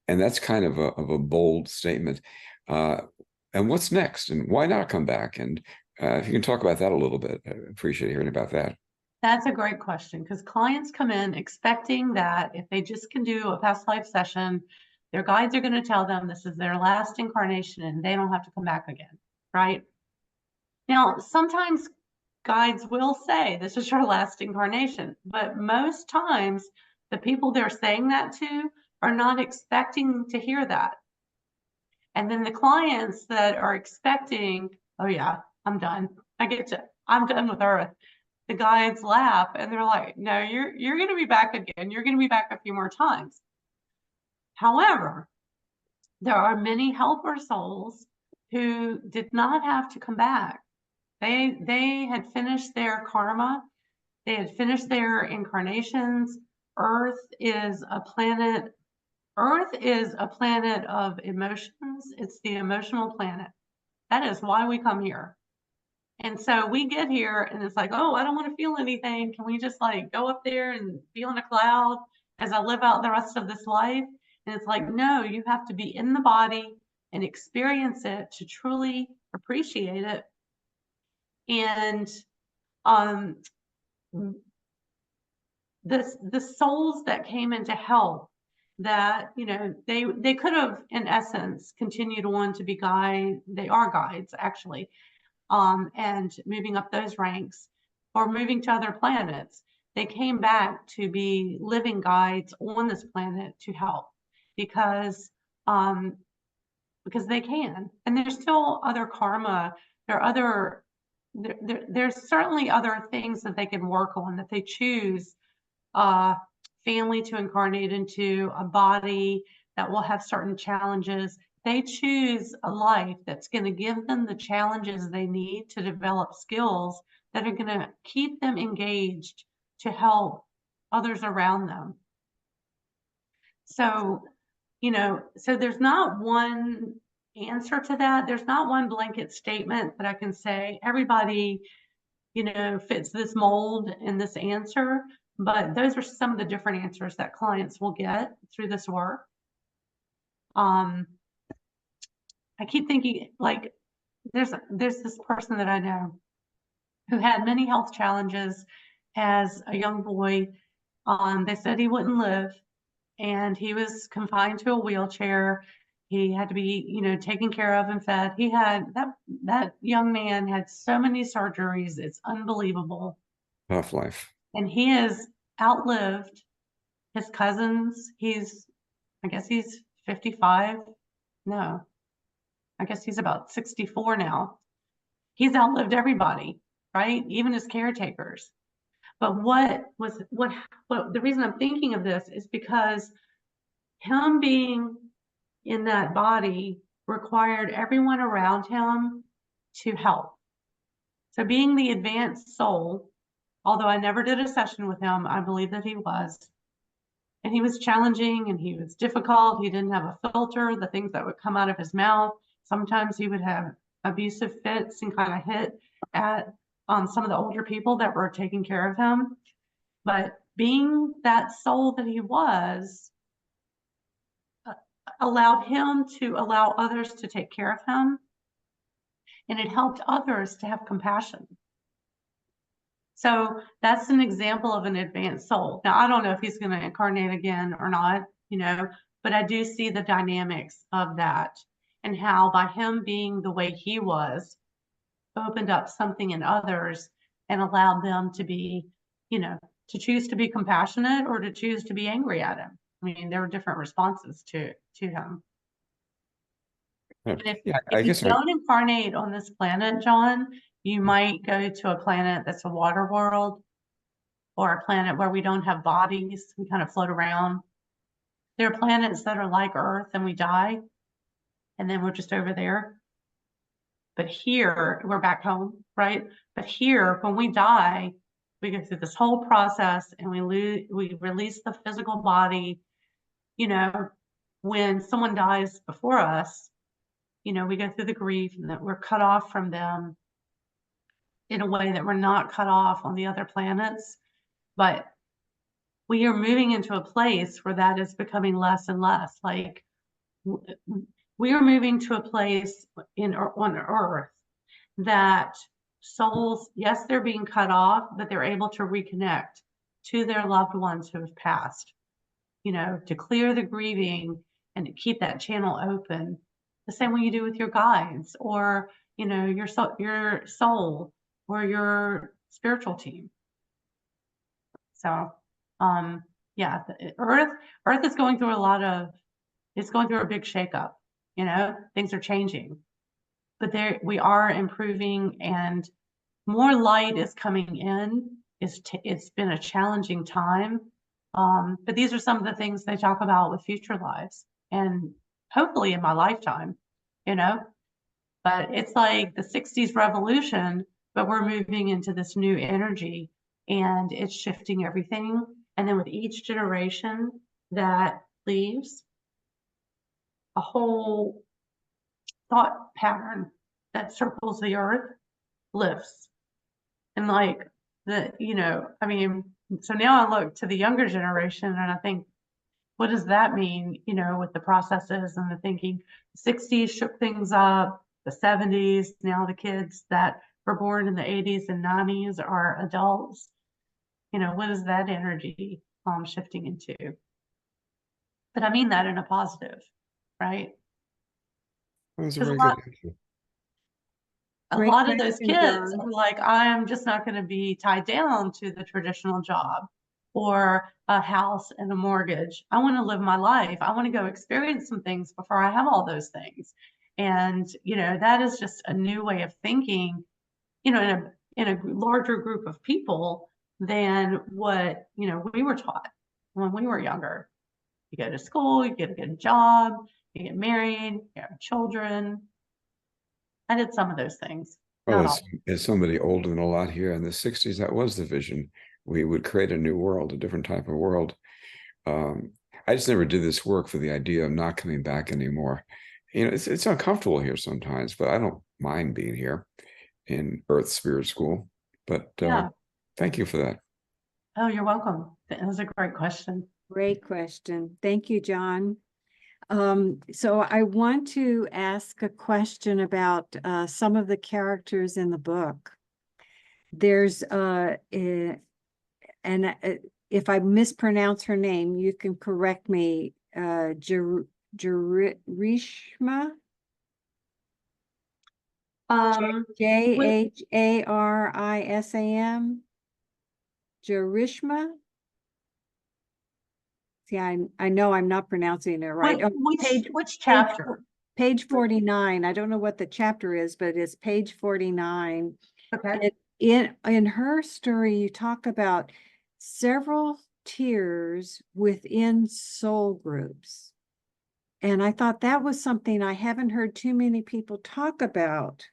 And that's kind of a bold statement. And what's next? And why not come back? And if you can talk about that a little bit, I appreciate hearing about that. That's a great question, because clients come in expecting that if they just can do a past life session, their guides are going to tell them this is their last incarnation and they don't have to come back again, right? Now, sometimes guides will say this is your last incarnation, but most times the people they're saying that to are not expecting to hear that. And then the clients that are expecting, oh yeah, I'm done. I'm done with Earth. The guides laugh and they're like, no, you're going to be back again. You're going to be back a few more times. However, there are many helper souls who did not have to come back. They had finished their karma. They had finished their incarnations. Earth is a planet of emotions. It's the emotional planet. That is why we come here. And so we get here and it's like, oh, I don't want to feel anything. Can we just like go up there and be on a cloud as I live out the rest of this life? And it's like, no, you have to be in the body and experience it to truly appreciate it. And the souls that came in to help, that, you know, they could have in essence continued on to be guides. They are guides actually. And moving up those ranks or moving to other planets. They came back to be living guides on this planet to help because they can. And there's still other karma. There's certainly other things that they can work on, that they choose family to incarnate into, a body that will have certain challenges. They choose a life that's going to give them the challenges they need to develop skills that are going to keep them engaged to help others around them. So so there's not one answer to that. There's not one blanket statement that I can say everybody, fits this mold and this answer, but those are some of the different answers that clients will get through this work. I keep thinking, like, there's this person that I know who had many health challenges as a young boy. They said he wouldn't live, and he was confined to a wheelchair. He had to be, taken care of and fed. He had that young man had so many surgeries. It's unbelievable. Tough life. And he has outlived his cousins. I guess he's 55. No, I guess he's about 64 now. He's outlived everybody, right? Even his caretakers. But the reason I'm thinking of this is because him being in that body required everyone around him to help. So being the advanced soul, although I never did a session with him, I believe that he was. And he was challenging and he was difficult. He didn't have a filter, the things that would come out of his mouth. Sometimes he would have abusive fits and kind of hit at some of the older people that were taking care of him. But being that soul that he was, allowed him to allow others to take care of him, and it helped others to have compassion. So that's an example of an advanced soul. Now, I don't know if he's going to incarnate again or not, but I do see the dynamics of that, and how by him being the way he was, opened up something in others and allowed them to be, to choose to be compassionate or to choose to be angry at him. I mean, there were different responses to him. And if you don't incarnate on this planet, John, you might go to a planet that's a water world, or a planet where we don't have bodies. We kind of float around. There are planets that are like Earth and we die, and then we're just over there. But here, we're back home, right? But here, when we die, we go through this whole process and we release the physical body. When someone dies before us, we go through the grief and that we're cut off from them in a way that we're not cut off on the other planets. But we are moving into a place where that is becoming less and less. Like, we are moving to a place on Earth that souls, yes, they're being cut off, but they're able to reconnect to their loved ones who have passed, to clear the grieving and to keep that channel open, the same way you do with your guides, or, your soul or your spiritual team. So, yeah, Earth is going through it's going through a big shakeup. Things are changing, but we are improving, and more light is coming in. It's been a challenging time, but these are some of the things they talk about with future lives, and hopefully in my lifetime, but it's like the 60s revolution, but we're moving into this new energy, and it's shifting everything. And then with each generation that leaves, a whole thought pattern that circles the Earth lifts. And like so now I look to the younger generation and I think, what does that mean, with the processes and the thinking? The 60s shook things up, the 70s, now the kids that were born in the 80s and 90s are adults. What is that energy shifting into? But I mean that in a positive, right? That's a very good answer. A lot of those kids are like, I'm just not going to be tied down to the traditional job or a house and a mortgage. I want to live my life. I want to go experience some things before I have all those things. And, that is just a new way of thinking, in a larger group of people than what, we were taught when we were younger. You go to school, you get a good job, you get married, you have children. I did some of those things. Well, as somebody older than a lot here in the 60s, that was the vision. We would create a new world, a different type of world. I just never did this work for the idea of not coming back anymore. You know, it's uncomfortable here sometimes, but I don't mind being here in Earth Spirit School. But Yeah. thank you for that. Oh, you're welcome. That was a great question. Great question. Thank you, John. So I want to ask a question about some of the characters in the book. There's if I mispronounce her name, you can correct me. Jarishma, Jharisam, Jarishma. See, I know I'm not pronouncing it right. Oh, Which chapter? Page 49. I don't know what the chapter is, but it's page 49. Okay. In her story, you talk about several tiers within soul groups. And I thought that was something I haven't heard too many people talk about.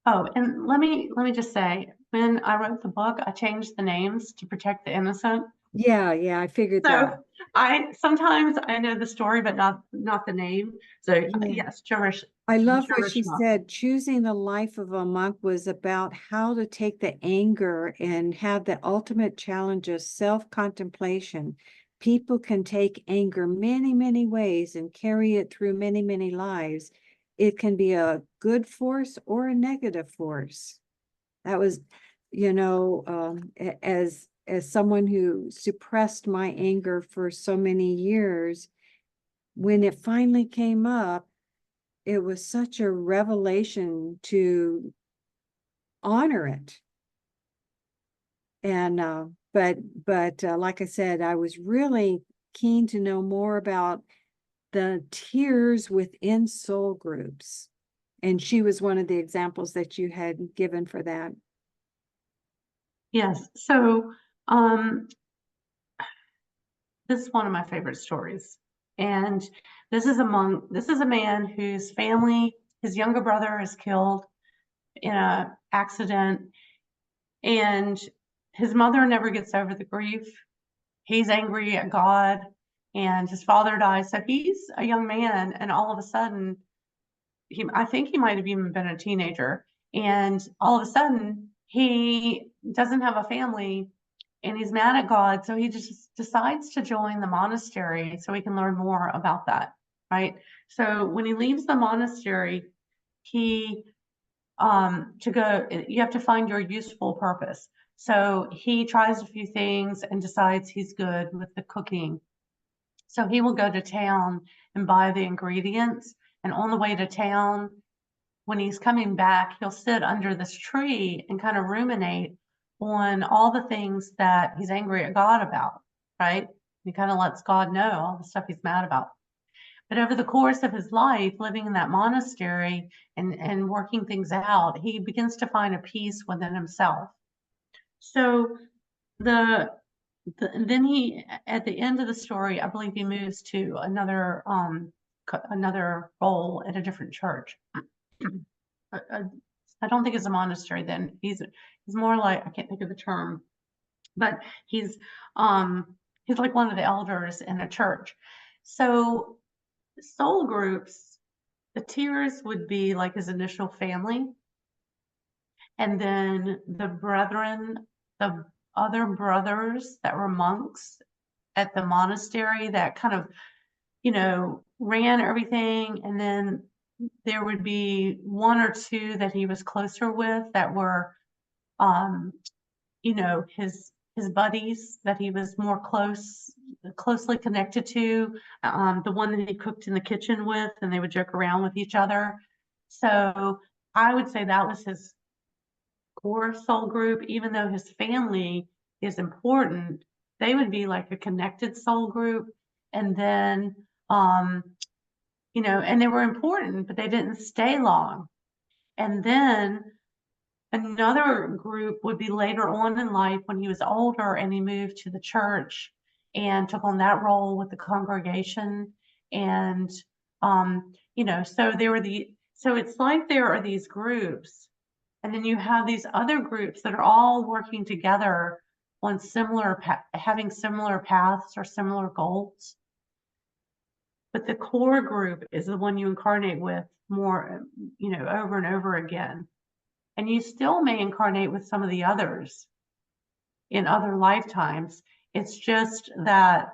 Oh, and let me just say, when I wrote the book, I changed the names to protect the innocent. Yeah, I figured that. So sometimes I know the story, but not the name. So yes, Jarish. I love what she Jarishma. said. Choosing the life of a monk was about how to take the anger and have the ultimate challenge of self-contemplation. People can take anger many, many ways and carry it through many, many lives. It can be a good force or a negative force. That was, as someone who suppressed my anger for so many years, when it finally came up, it was such a revelation to honor it. And but like I said, I was really keen to know more about the tiers within soul groups. And she was one of the examples that you had given for that. Yes. So this is one of my favorite stories. And this is a man whose family, his younger brother is killed in an accident, and his mother never gets over the grief. He's angry at God, and his father dies. So he's a young man, and all of a sudden, I think he might have even been a teenager, and all of a sudden he doesn't have a family, and he's mad at God. So he just decides to join the monastery so he can learn more about that, right? So when he leaves the monastery, you have to find your useful purpose. So he tries a few things and decides he's good with the cooking. So he will go to town and buy the ingredients. And on the way to town, when he's coming back, he'll sit under this tree and kind of ruminate on all the things that he's angry at God about, right? He kind of lets God know all the stuff he's mad about. But over the course of his life, living in that monastery and working things out, he begins to find a peace within himself. So then he, at the end of the story, I believe he moves to another role at a different church. I don't think it's a monastery then. He's more like, I can't think of the term, but he's like one of the elders in a church. So soul groups, the tiers would be like his initial family, and then the brethren, the other brothers that were monks at the monastery that kind of, ran everything. And then there would be one or two that he was closer with that were, his buddies that he was more closely connected to, the one that he cooked in the kitchen with, and they would joke around with each other. So I would say that was his core soul group. Even though his family is important, they would be like a connected soul group. And then, and they were important, but they didn't stay long. And then another group would be later on in life when he was older and he moved to the church and took on that role with the congregation. And, so it's like there are these groups, and then you have these other groups that are all working together on having similar paths or similar goals. But the core group is the one you incarnate with more, over and over again. And you still may incarnate with some of the others in other lifetimes. It's just that,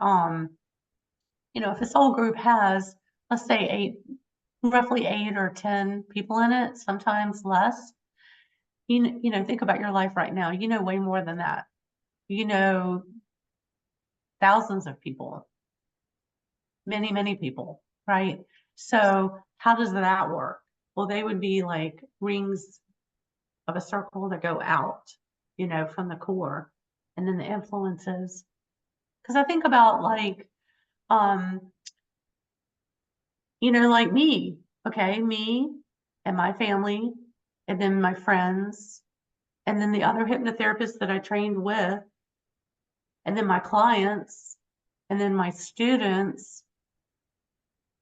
if a soul group has, let's say roughly 8 or 10 people in it, sometimes less, think about your life right now. You know way more than that. You know thousands of people, many, many people, right? So how does that work? Well, they would be like rings of a circle that go out, from the core, and then the influences. Because I think about like like me, okay, me and my family, and then my friends, and then the other hypnotherapists that I trained with, and then my clients, and then my students.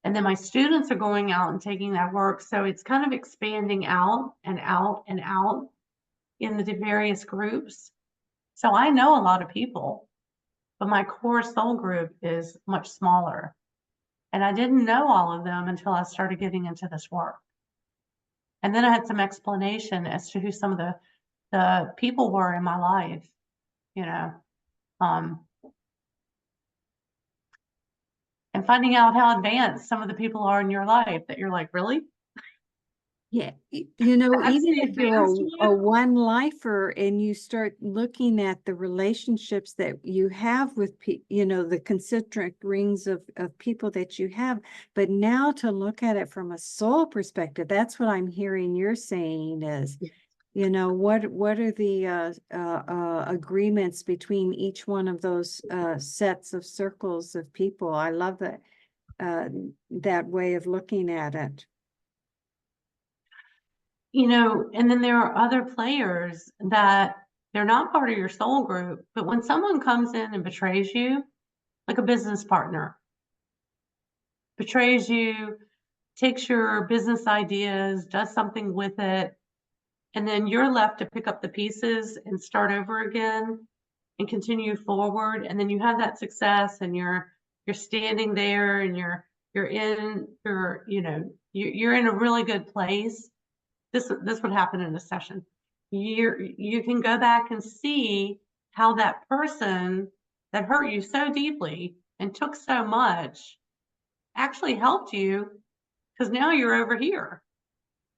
And then my students are going out and taking that work. So it's kind of expanding out and out and out in the various groups. So I know a lot of people, but my core soul group is much smaller. And I didn't know all of them until I started getting into this work. And then I had some explanation as to who some of the people were in my life, and finding out how advanced some of the people are in your life that you're like, really? Yeah, That's even the if you're advanced a one? one-lifer and you start looking at the relationships that you have with the concentric rings of people that you have, but now to look at it from a soul perspective, that's what I'm hearing you're saying is, what are the agreements between each one of those sets of circles of people? I love that way of looking at it. And then there are other players that they're not part of your soul group, but when someone comes in and betrays you, like a business partner, betrays you, takes your business ideas, does something with it, and then you're left to pick up the pieces and start over again and continue forward. And then you have that success and you're standing there and you're in a really good place. This would happen in a session. You can go back and see how that person that hurt you so deeply and took so much actually helped you, because now you're over here.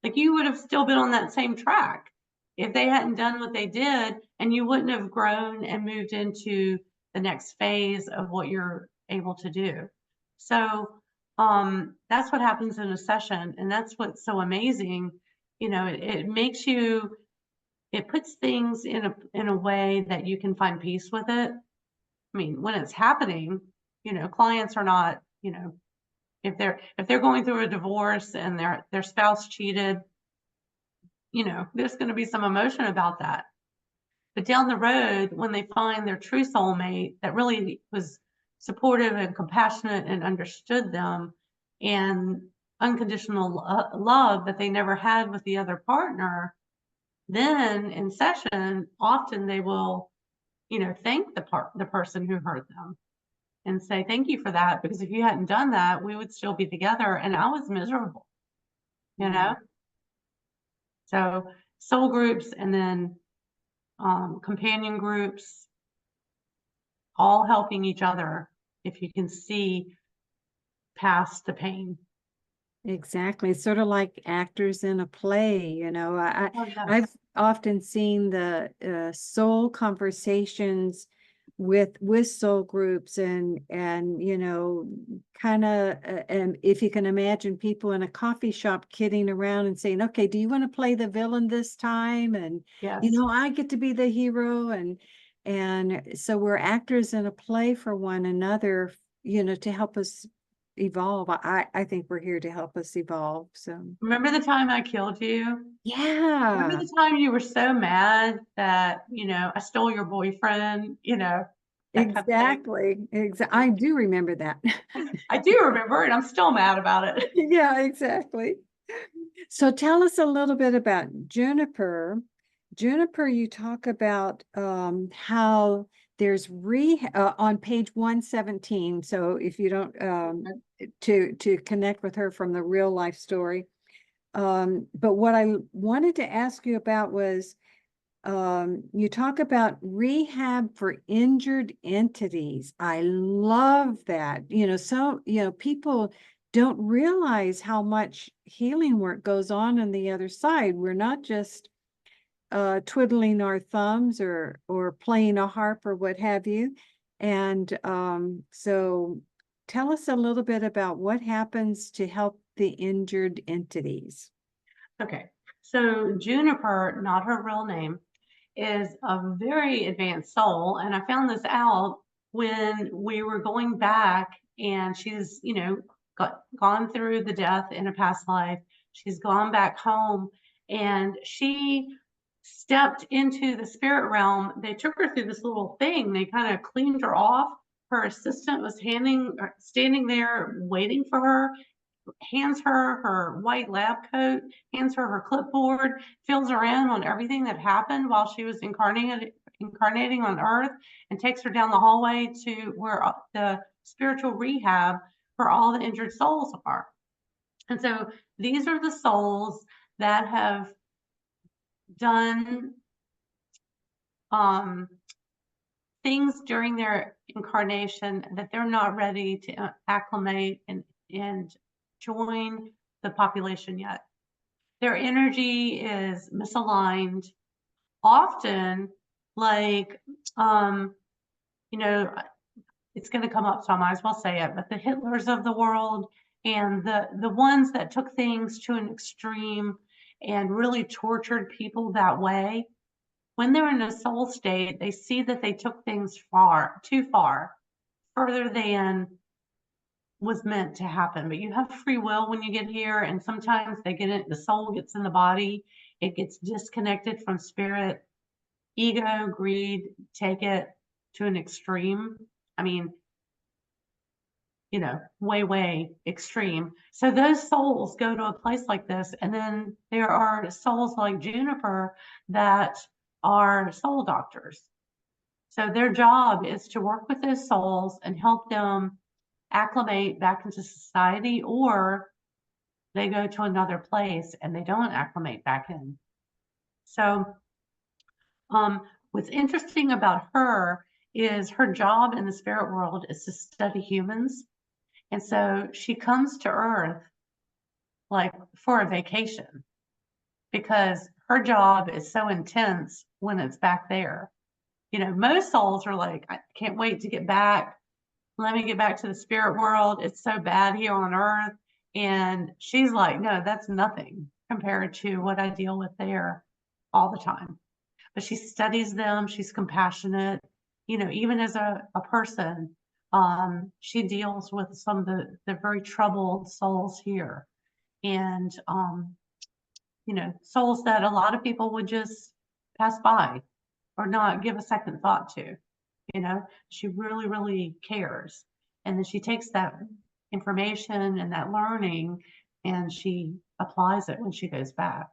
Like you would have still been on that same track if they hadn't done what they did, and you wouldn't have grown and moved into the next phase of what you're able to do. So that's what happens in a session, and that's what's so amazing. It makes you, it puts things in a way that you can find peace with it. I mean, when it's happening, clients are not, if they're going through a divorce and their spouse cheated, there's going to be some emotion about that. But down the road, when they find their true soulmate that really was supportive and compassionate and understood them, and unconditional love that they never had with the other partner, then in session, often they will, thank the person who hurt them and say, thank you for that, because if you hadn't done that, we would still be together and I was miserable, So soul groups and then companion groups, all helping each other if you can see past the pain. Exactly. It's sort of like actors in a play, Oh, yes. I've often seen the soul conversations with soul groups and kind of and if you can imagine people in a coffee shop kidding around and saying, okay, do you want to play the villain this time? And Yes. I get to be the hero, and so we're actors in a play for one another, to help us evolve. I think we're here to help us evolve. So Remember the time I killed you? Remember yeah, the time you were so mad that, I stole your boyfriend, that kind of thing? exactly. I do remember that. I do remember it. I'm still mad about it. Yeah, exactly. So tell us a little bit about Juniper. Juniper, you talk about how there's on page 117. So if you don't, to connect with her from the real life story. But what I wanted to ask you about was, you talk about rehab for injured entities. I love that. So, people don't realize how much healing work goes on the other side. We're not just twiddling our thumbs or playing a harp or what have you. And so tell us a little bit about what happens to help the injured entities. Okay, so Juniper, not her real name, is a very advanced soul, and I found this out when we were going back, and she's, gone through the death in a past life. She's gone back home, and she stepped into the spirit realm. They took her through this little thing. They kind of cleaned her off. Her assistant was standing there waiting for her, hands her her white lab coat, hands her her clipboard, fills her in on everything that happened while she was incarnating on Earth, and takes her down the hallway to where the spiritual rehab for all the injured souls are. And so these are the souls that have done things during their incarnation that they're not ready to acclimate and join the population yet. Their energy is misaligned. Often, like, it's going to come up, so I might as well say it, but the Hitlers of the world and the ones that took things to an extreme and really tortured people that way, when they're in a soul state, they see that they took things too far, further than was meant to happen. But you have free will when you get here, and sometimes the soul gets in the body, it gets disconnected from spirit, ego, greed, take it to an extreme. I mean, way extreme. So those souls go to a place like this, and then there are souls like Juniper that are soul doctors. So their job is to work with those souls and help them acclimate back into society, or they go to another place and they don't acclimate back in. So what's interesting about her is her job in the spirit world is to study humans. And so she comes to Earth like for a vacation, because her job is so intense when it's back there. Most souls are like, I can't wait to get back. Let me get back to the spirit world. It's so bad here on Earth. And she's like, no, that's nothing compared to what I deal with there all the time. But she studies them. She's compassionate. Even as a person, she deals with some of the very troubled souls here. And, souls that a lot of people would just pass by or not give a second thought to. She really, really cares. And then she takes that information and that learning and she applies it when she goes back.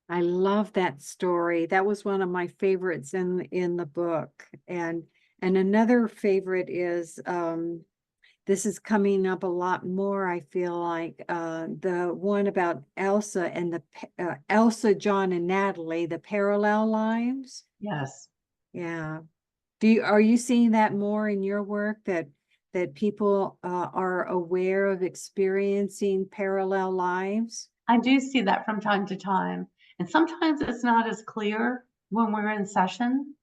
I love that story. That was one of my favorites in the book. And another favorite is, this is coming up a lot more, I feel like, the one about Elsa and Elsa, John, and Natalie, the parallel lives. Yes. Yeah. Are you seeing that more in your work, that people are aware of experiencing parallel lives? I do see that from time to time. And sometimes it's not as clear when we're in session.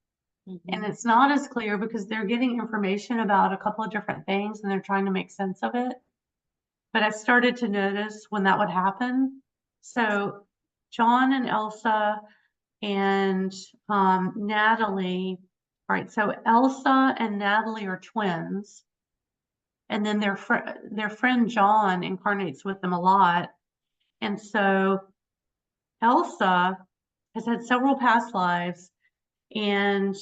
And it's not as clear because they're getting information about a couple of different things and they're trying to make sense of it. But I started to notice when that would happen. So John and Elsa and Natalie, right? So Elsa and Natalie are twins. And then their friend John incarnates with them a lot. And so Elsa has had several past lives, and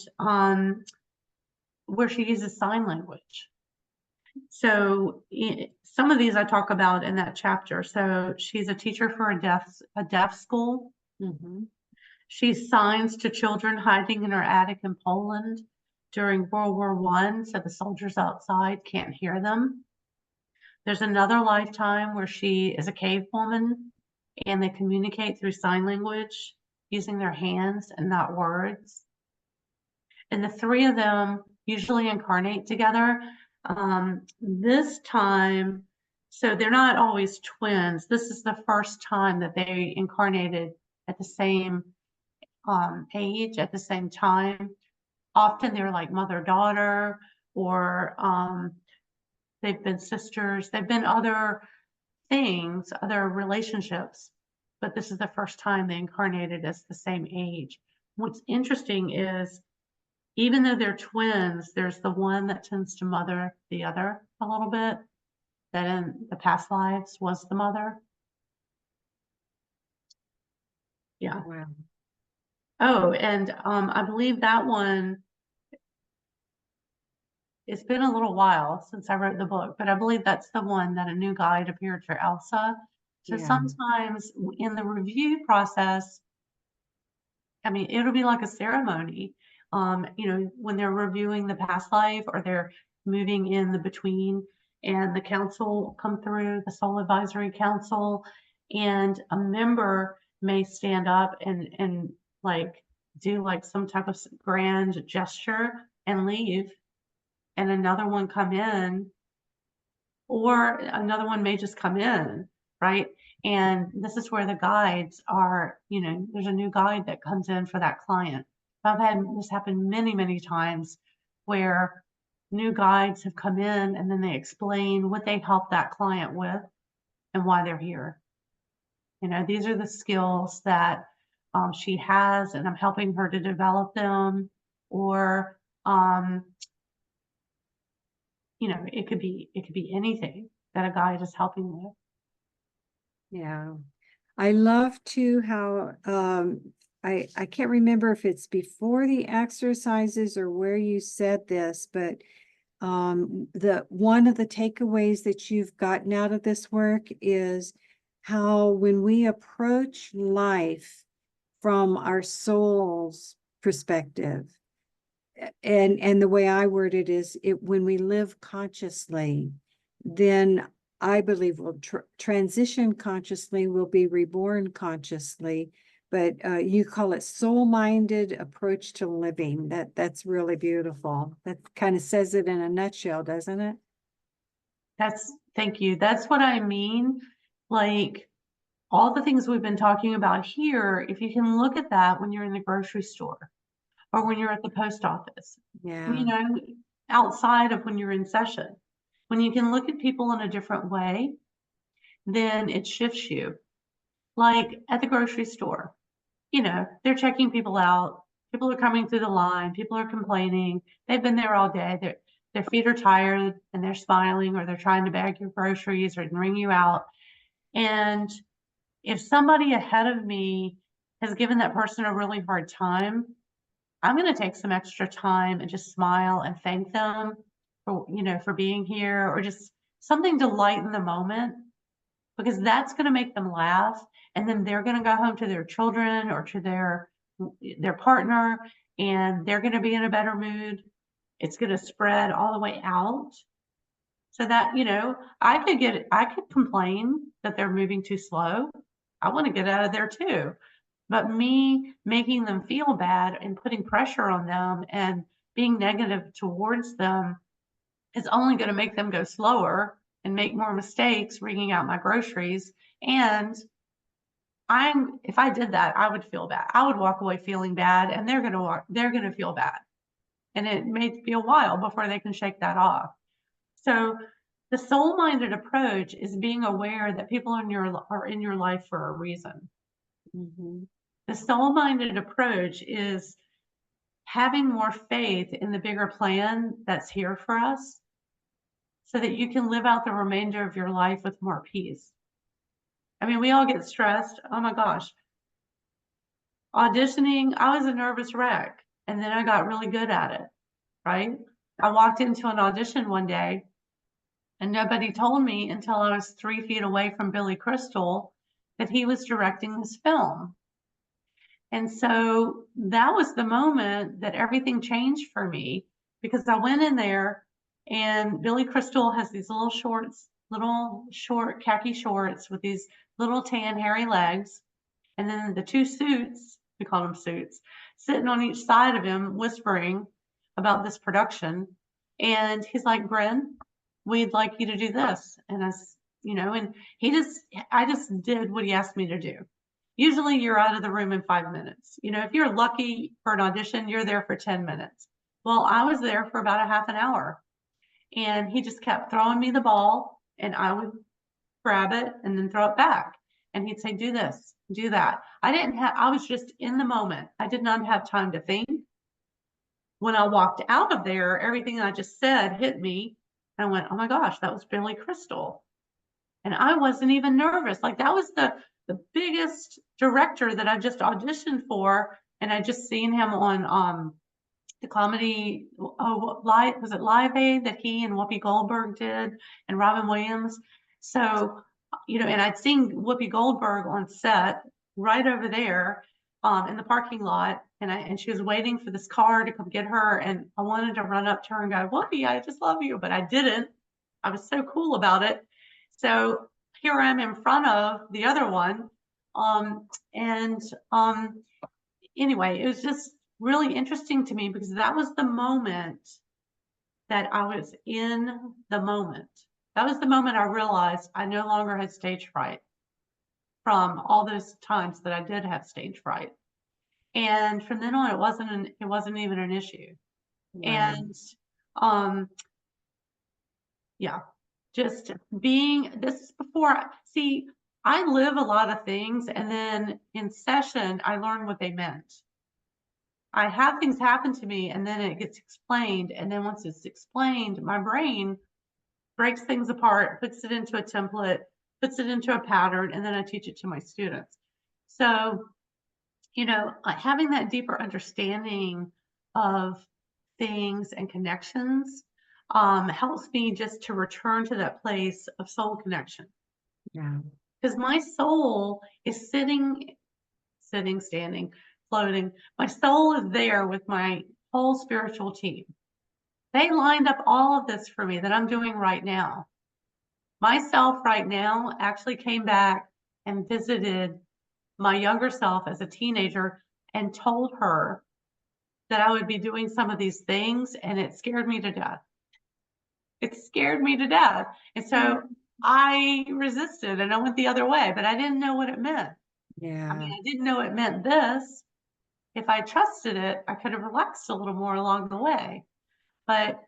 where she uses sign language. So some of these I talk about in that chapter. So she's a teacher for a deaf school. Mm-hmm. She signs to children hiding in her attic in Poland during World War I, so the soldiers outside can't hear them. There's another lifetime where she is a cave woman and they communicate through sign language using their hands and not words. And the three of them usually incarnate together. This time, so they're not always twins. This is the first time that they incarnated at the same age, at the same time. Often they're like mother-daughter, or they've been sisters. They've been other things, other relationships, but this is the first time they incarnated as the same age. What's interesting is, even though they're twins, there's the one that tends to mother the other a little bit, that in the past lives was the mother. Yeah. Wow. Oh, and I believe that one, it's been a little while since I wrote the book, but I believe that's the one that a new guide appeared for Elsa. So Yeah. sometimes in the review process, I mean, it'll be like a ceremony. You know, when they're reviewing the past life or they're moving in the between, and the council come through, the Soul Advisory Council, and a member may stand up and like do like some type of grand gesture and leave, and another one come in, or another one may just come in, right? And this is where the guides are, you know, there's a new guide that comes in for that client. I've had this happen many, many times where new guides have come in and then they explain what they help that client with and why they're here. You know, these are the skills that she has, and I'm helping her to develop them. Or you know, it could be anything that a guide is helping with. Yeah. I love too how I can't remember if it's before the exercises or where you said this, but the one of the takeaways that you've gotten out of this work is how when we approach life from our soul's perspective, and the way I word it is, when we live consciously, then I believe we'll transition consciously, we'll be reborn consciously, but you call it soul-minded approach to living. That's really beautiful. That kind of says it in a nutshell, doesn't it? Thank you. That's what I mean. Like all the things we've been talking about here, if you can look at that when you're in the grocery store or when you're at the post office, Yeah. you know, outside of when you're in session, when you can look at people in a different way, then it shifts you. Like at the grocery store, you know, they're checking people out. People are coming through the line. People are complaining. They've been there all day. Their feet are tired and they're smiling, or they're trying to bag your groceries or ring you out. And if somebody ahead of me has given that person a really hard time, I'm going to take some extra time and just smile and thank them for, you know, for being here, or just something to lighten the moment, because that's going to make them laugh. And then they're going to go home to their children or to their partner, and they're going to be in a better mood. It's going to spread all the way out. So that, you know, I could complain that they're moving too slow. I want to get out of there too. But me making them feel bad and putting pressure on them and being negative towards them is only going to make them go slower and make more mistakes ringing out my groceries. And if I did that, I would feel bad. I would walk away feeling bad, and they're going to feel bad. And it may be a while before they can shake that off. So the soul-minded approach is being aware that people are in your life for a reason. Mm-hmm. The soul-minded approach is having more faith in the bigger plan that's here for us, so that you can live out the remainder of your life with more peace. I mean, we all get stressed. Oh my gosh. Auditioning, I was a nervous wreck, and then I got really good at it, right? I walked into an audition one day And nobody told me until I was 3 feet away from Billy Crystal that he was directing this film. And so that was the moment that everything changed for me, because I went in there and Billy Crystal has these little short khaki shorts with these little tan hairy legs. And then the 2 suits, we call them suits, sitting on each side of him, whispering about this production. And he's like, Bryn, we'd like you to do this. And and I just did what he asked me to do. Usually you're out of the room in 5 minutes. If you're lucky for an audition, you're there for 10 minutes. Well, I was there for about a half an hour, and he just kept throwing me the ball, and I would grab it and then throw it back. And he'd say, do this, do that. I was just in the moment. I did not have time to think. When I walked out of there, everything I just said hit me. And I went, oh my gosh, that was Billy Crystal. And I wasn't even nervous. Like, that was the biggest director that I just auditioned for. And I just seen him on the comedy, was it Live Aid that he and Whoopi Goldberg did, and Robin Williams. So, and I'd seen Whoopi Goldberg on set right over there in the parking lot. And she was waiting for this car to come get her. And I wanted to run up to her and go, Whoopi, I just love you. But I didn't. I was so cool about it. So here I am in front of the other one. Anyway, it was just really interesting to me, because that was the moment that I was in the moment. That was the moment I realized I no longer had stage fright from all those times that I did have stage fright. And from then on, it wasn't even an issue. Wow. And yeah, just being, this is before, see, I live a lot of things, and then in session, I learn what they meant. I have things happen to me, and then it gets explained. And then once it's explained, my brain breaks things apart, puts it into a template, puts it into a pattern, and then I teach it to my students. So, having that deeper understanding of things and connections helps me just to return to that place of soul connection. Yeah. Because my soul is sitting, standing, floating. My soul is there with my whole spiritual team. They lined up all of this for me that I'm doing right now. Myself right now actually came back and visited my younger self as a teenager and told her that I would be doing some of these things, and it scared me to death. It scared me to death. And so I resisted and I went the other way, but I didn't know what it meant. Yeah. I mean, I didn't know it meant this. If I trusted it, I could have relaxed a little more along the way. But,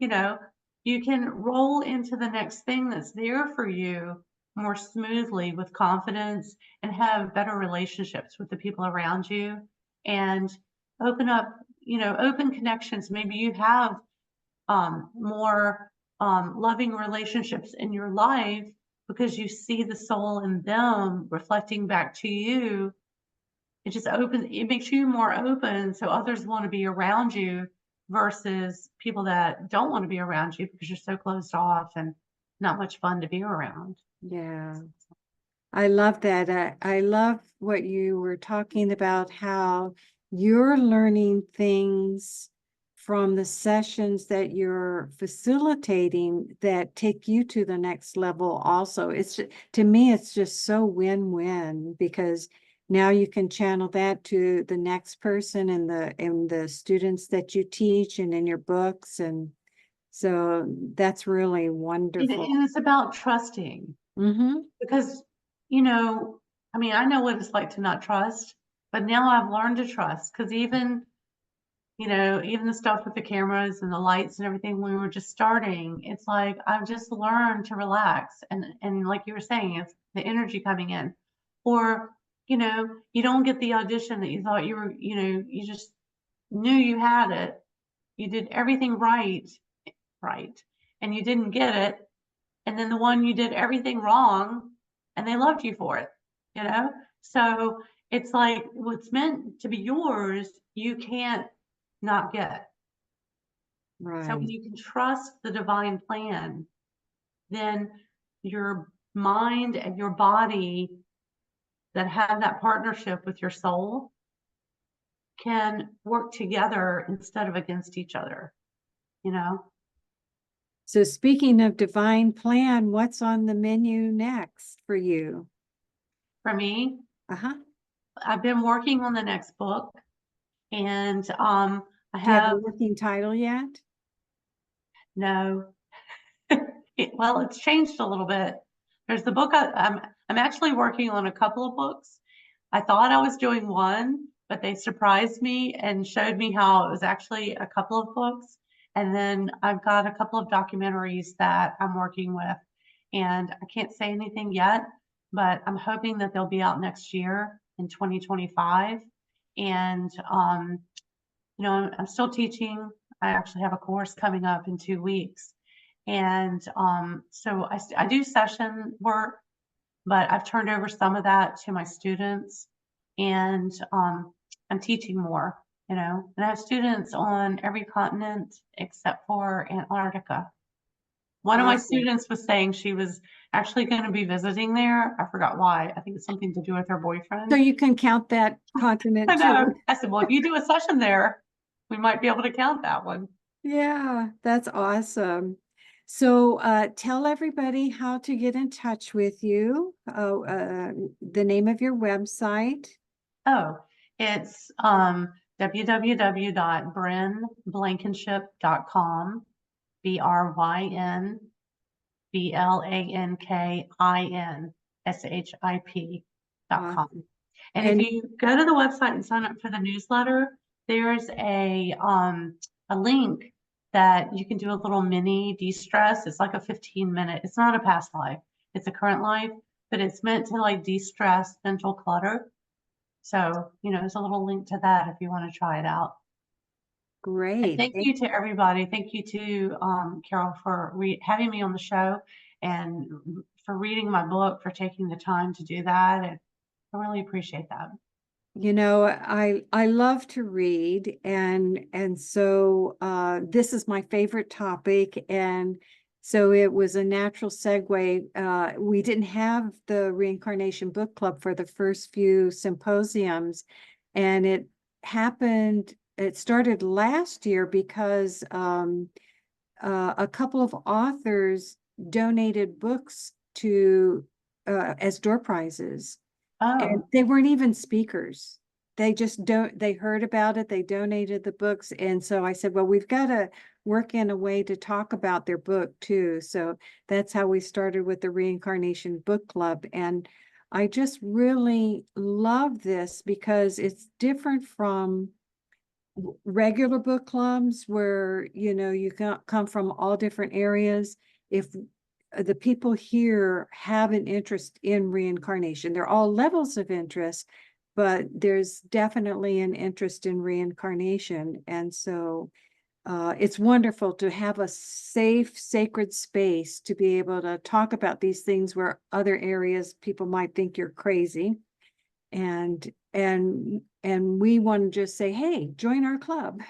you can roll into the next thing that's there for you more smoothly with confidence, and have better relationships with the people around you, and open up, open connections. Maybe you have more loving relationships in your life because you see the soul in them reflecting back to you. It makes you more open, so others want to be around you versus people that don't want to be around you because you're so closed off and not much fun to be around. Yeah. I love that. I love what you were talking about, how you're learning things from the sessions that you're facilitating that take you to the next level also. To me, it's just so win-win, because now you can channel that to the next person and the students that you teach and in your books. And so that's really wonderful. And it's about trusting. Mm-hmm. Because, I know what it's like to not trust, but now I've learned to trust. Because even the stuff with the cameras and the lights and everything, when we were just starting, it's like I've just learned to relax. And like you were saying, it's the energy coming in. Or, you don't get the audition that you thought you were, you just knew you had it. You did everything right, and you didn't get it. And then the one you did everything wrong, and they loved you for it, So it's like what's meant to be yours, you can't not get. Right. So when you can trust the divine plan, then your mind and your body that have that partnership with your soul can work together instead of against each other, you know? So speaking of divine plan, what's on the menu next for you? For me, Uh-huh. I've been working on the next book, and I Do you have have a working title yet? no. Well, it's changed a little bit. There's the book I'm actually working on a couple of books. I thought I was doing one, but they surprised me and showed me how it was actually a couple of books. And then I've got a couple of documentaries that I'm working with, and I can't say anything yet, but I'm hoping that they'll be out next year in 2025. And you know, I'm still teaching. I actually have a course coming up in 2 weeks. And so I do session work, but I've turned over some of that to my students, and I'm teaching more, you know, and I have students on every continent except for Antarctica. One of my Awesome. students was saying she was actually going to be visiting there. I forgot why. I think it's something to do with her boyfriend. So you can count that continent I know. too. I said, well, if you do a session there, we might be able to count that one. Yeah, that's awesome. So tell everybody how to get in touch with you. The name of your website. Oh, it's www.brynblankenship.com, BRYNN BLANKENSHIP.com. And if And you go to the website and sign up for the newsletter, there's a link that you can do a little mini de-stress. It's like a 15-minute, it's not a past life, it's a current life, but it's meant to like de-stress mental clutter. So, you know, there's a little link to that if you want to try it out. And great. thank you to everybody. Thank you to Carol for having me on the show, and for reading my book, for taking the time to do that. And I really appreciate that. You know, I love to read, and so this is my favorite topic, and so it was a natural segue. We didn't have the Reincarnation Book Club for the first few symposiums, and it started last year because a couple of authors donated books to as door prizes. And Oh, they weren't even speakers. They heard about it, they donated the books. And so I said, well, we've got to work in a way to talk about their book too. So that's how we started with the Reincarnation Book Club. And I just really love this because it's different from regular book clubs where, you know, you come from all different areas. If the people here have an interest in reincarnation, they're all levels of interest, but there's definitely an interest in reincarnation. And so it's wonderful to have a safe, sacred space to be able to talk about these things where other areas people might think you're crazy. And we want to just say, hey, join our club.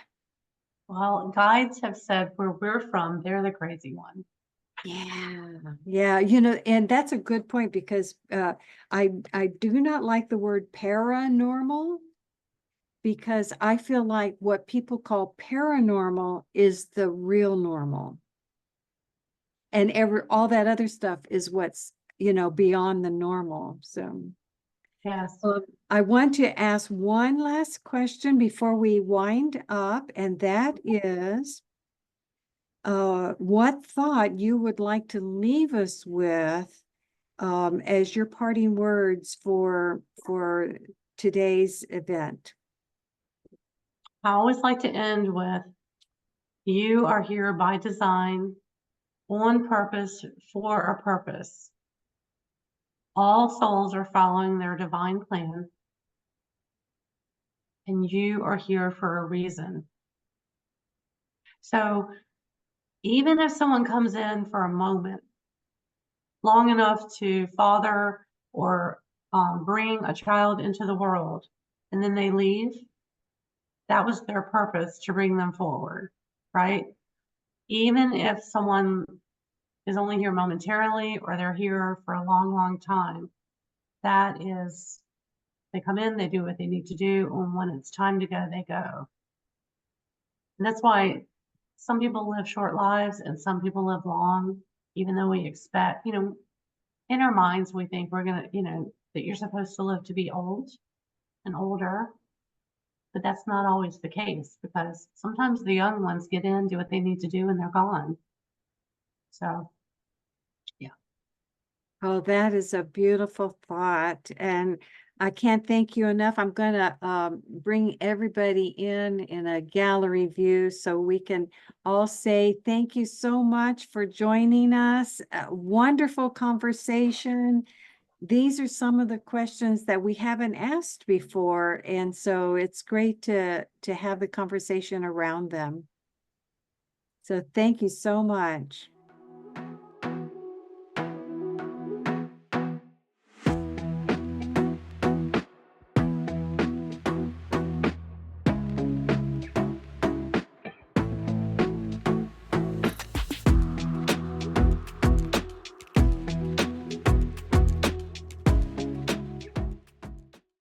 well, guides have said where we're from, they're the crazy one. Yeah, you know, and that's a good point because I do not like the word paranormal, because I feel like what people call paranormal is the real normal. And all that other stuff is what's, you know, beyond the normal. So Yes. I want to ask one last question before we wind up, and that is, what thought you would like to leave us with as your parting words for today's event? I always like to end with, you are here by design, on purpose, for a purpose. All souls are following their divine plan, and you are here for a reason. So even if someone comes in for a moment, long enough to father or bring a child into the world, and then they leave, that was their purpose, to bring them forward, right? Even if someone is only here momentarily, or they're here for a long, long time. That is, they come in, they do what they need to do, and when it's time to go, they go. And that's why some people live short lives and some people live long, even though we expect, you know, in our minds, we think we're going to, you know, that you're supposed to live to be old and older. But that's not always the case, because sometimes the young ones get in, do what they need to do, and they're gone. So, yeah. Oh, that is a beautiful thought. And I can't thank you enough. I'm going to bring everybody in a gallery view so we can all say thank you so much for joining us. A wonderful conversation. These are some of the questions that we haven't asked before, and so it's great to have the conversation around them. So thank you so much.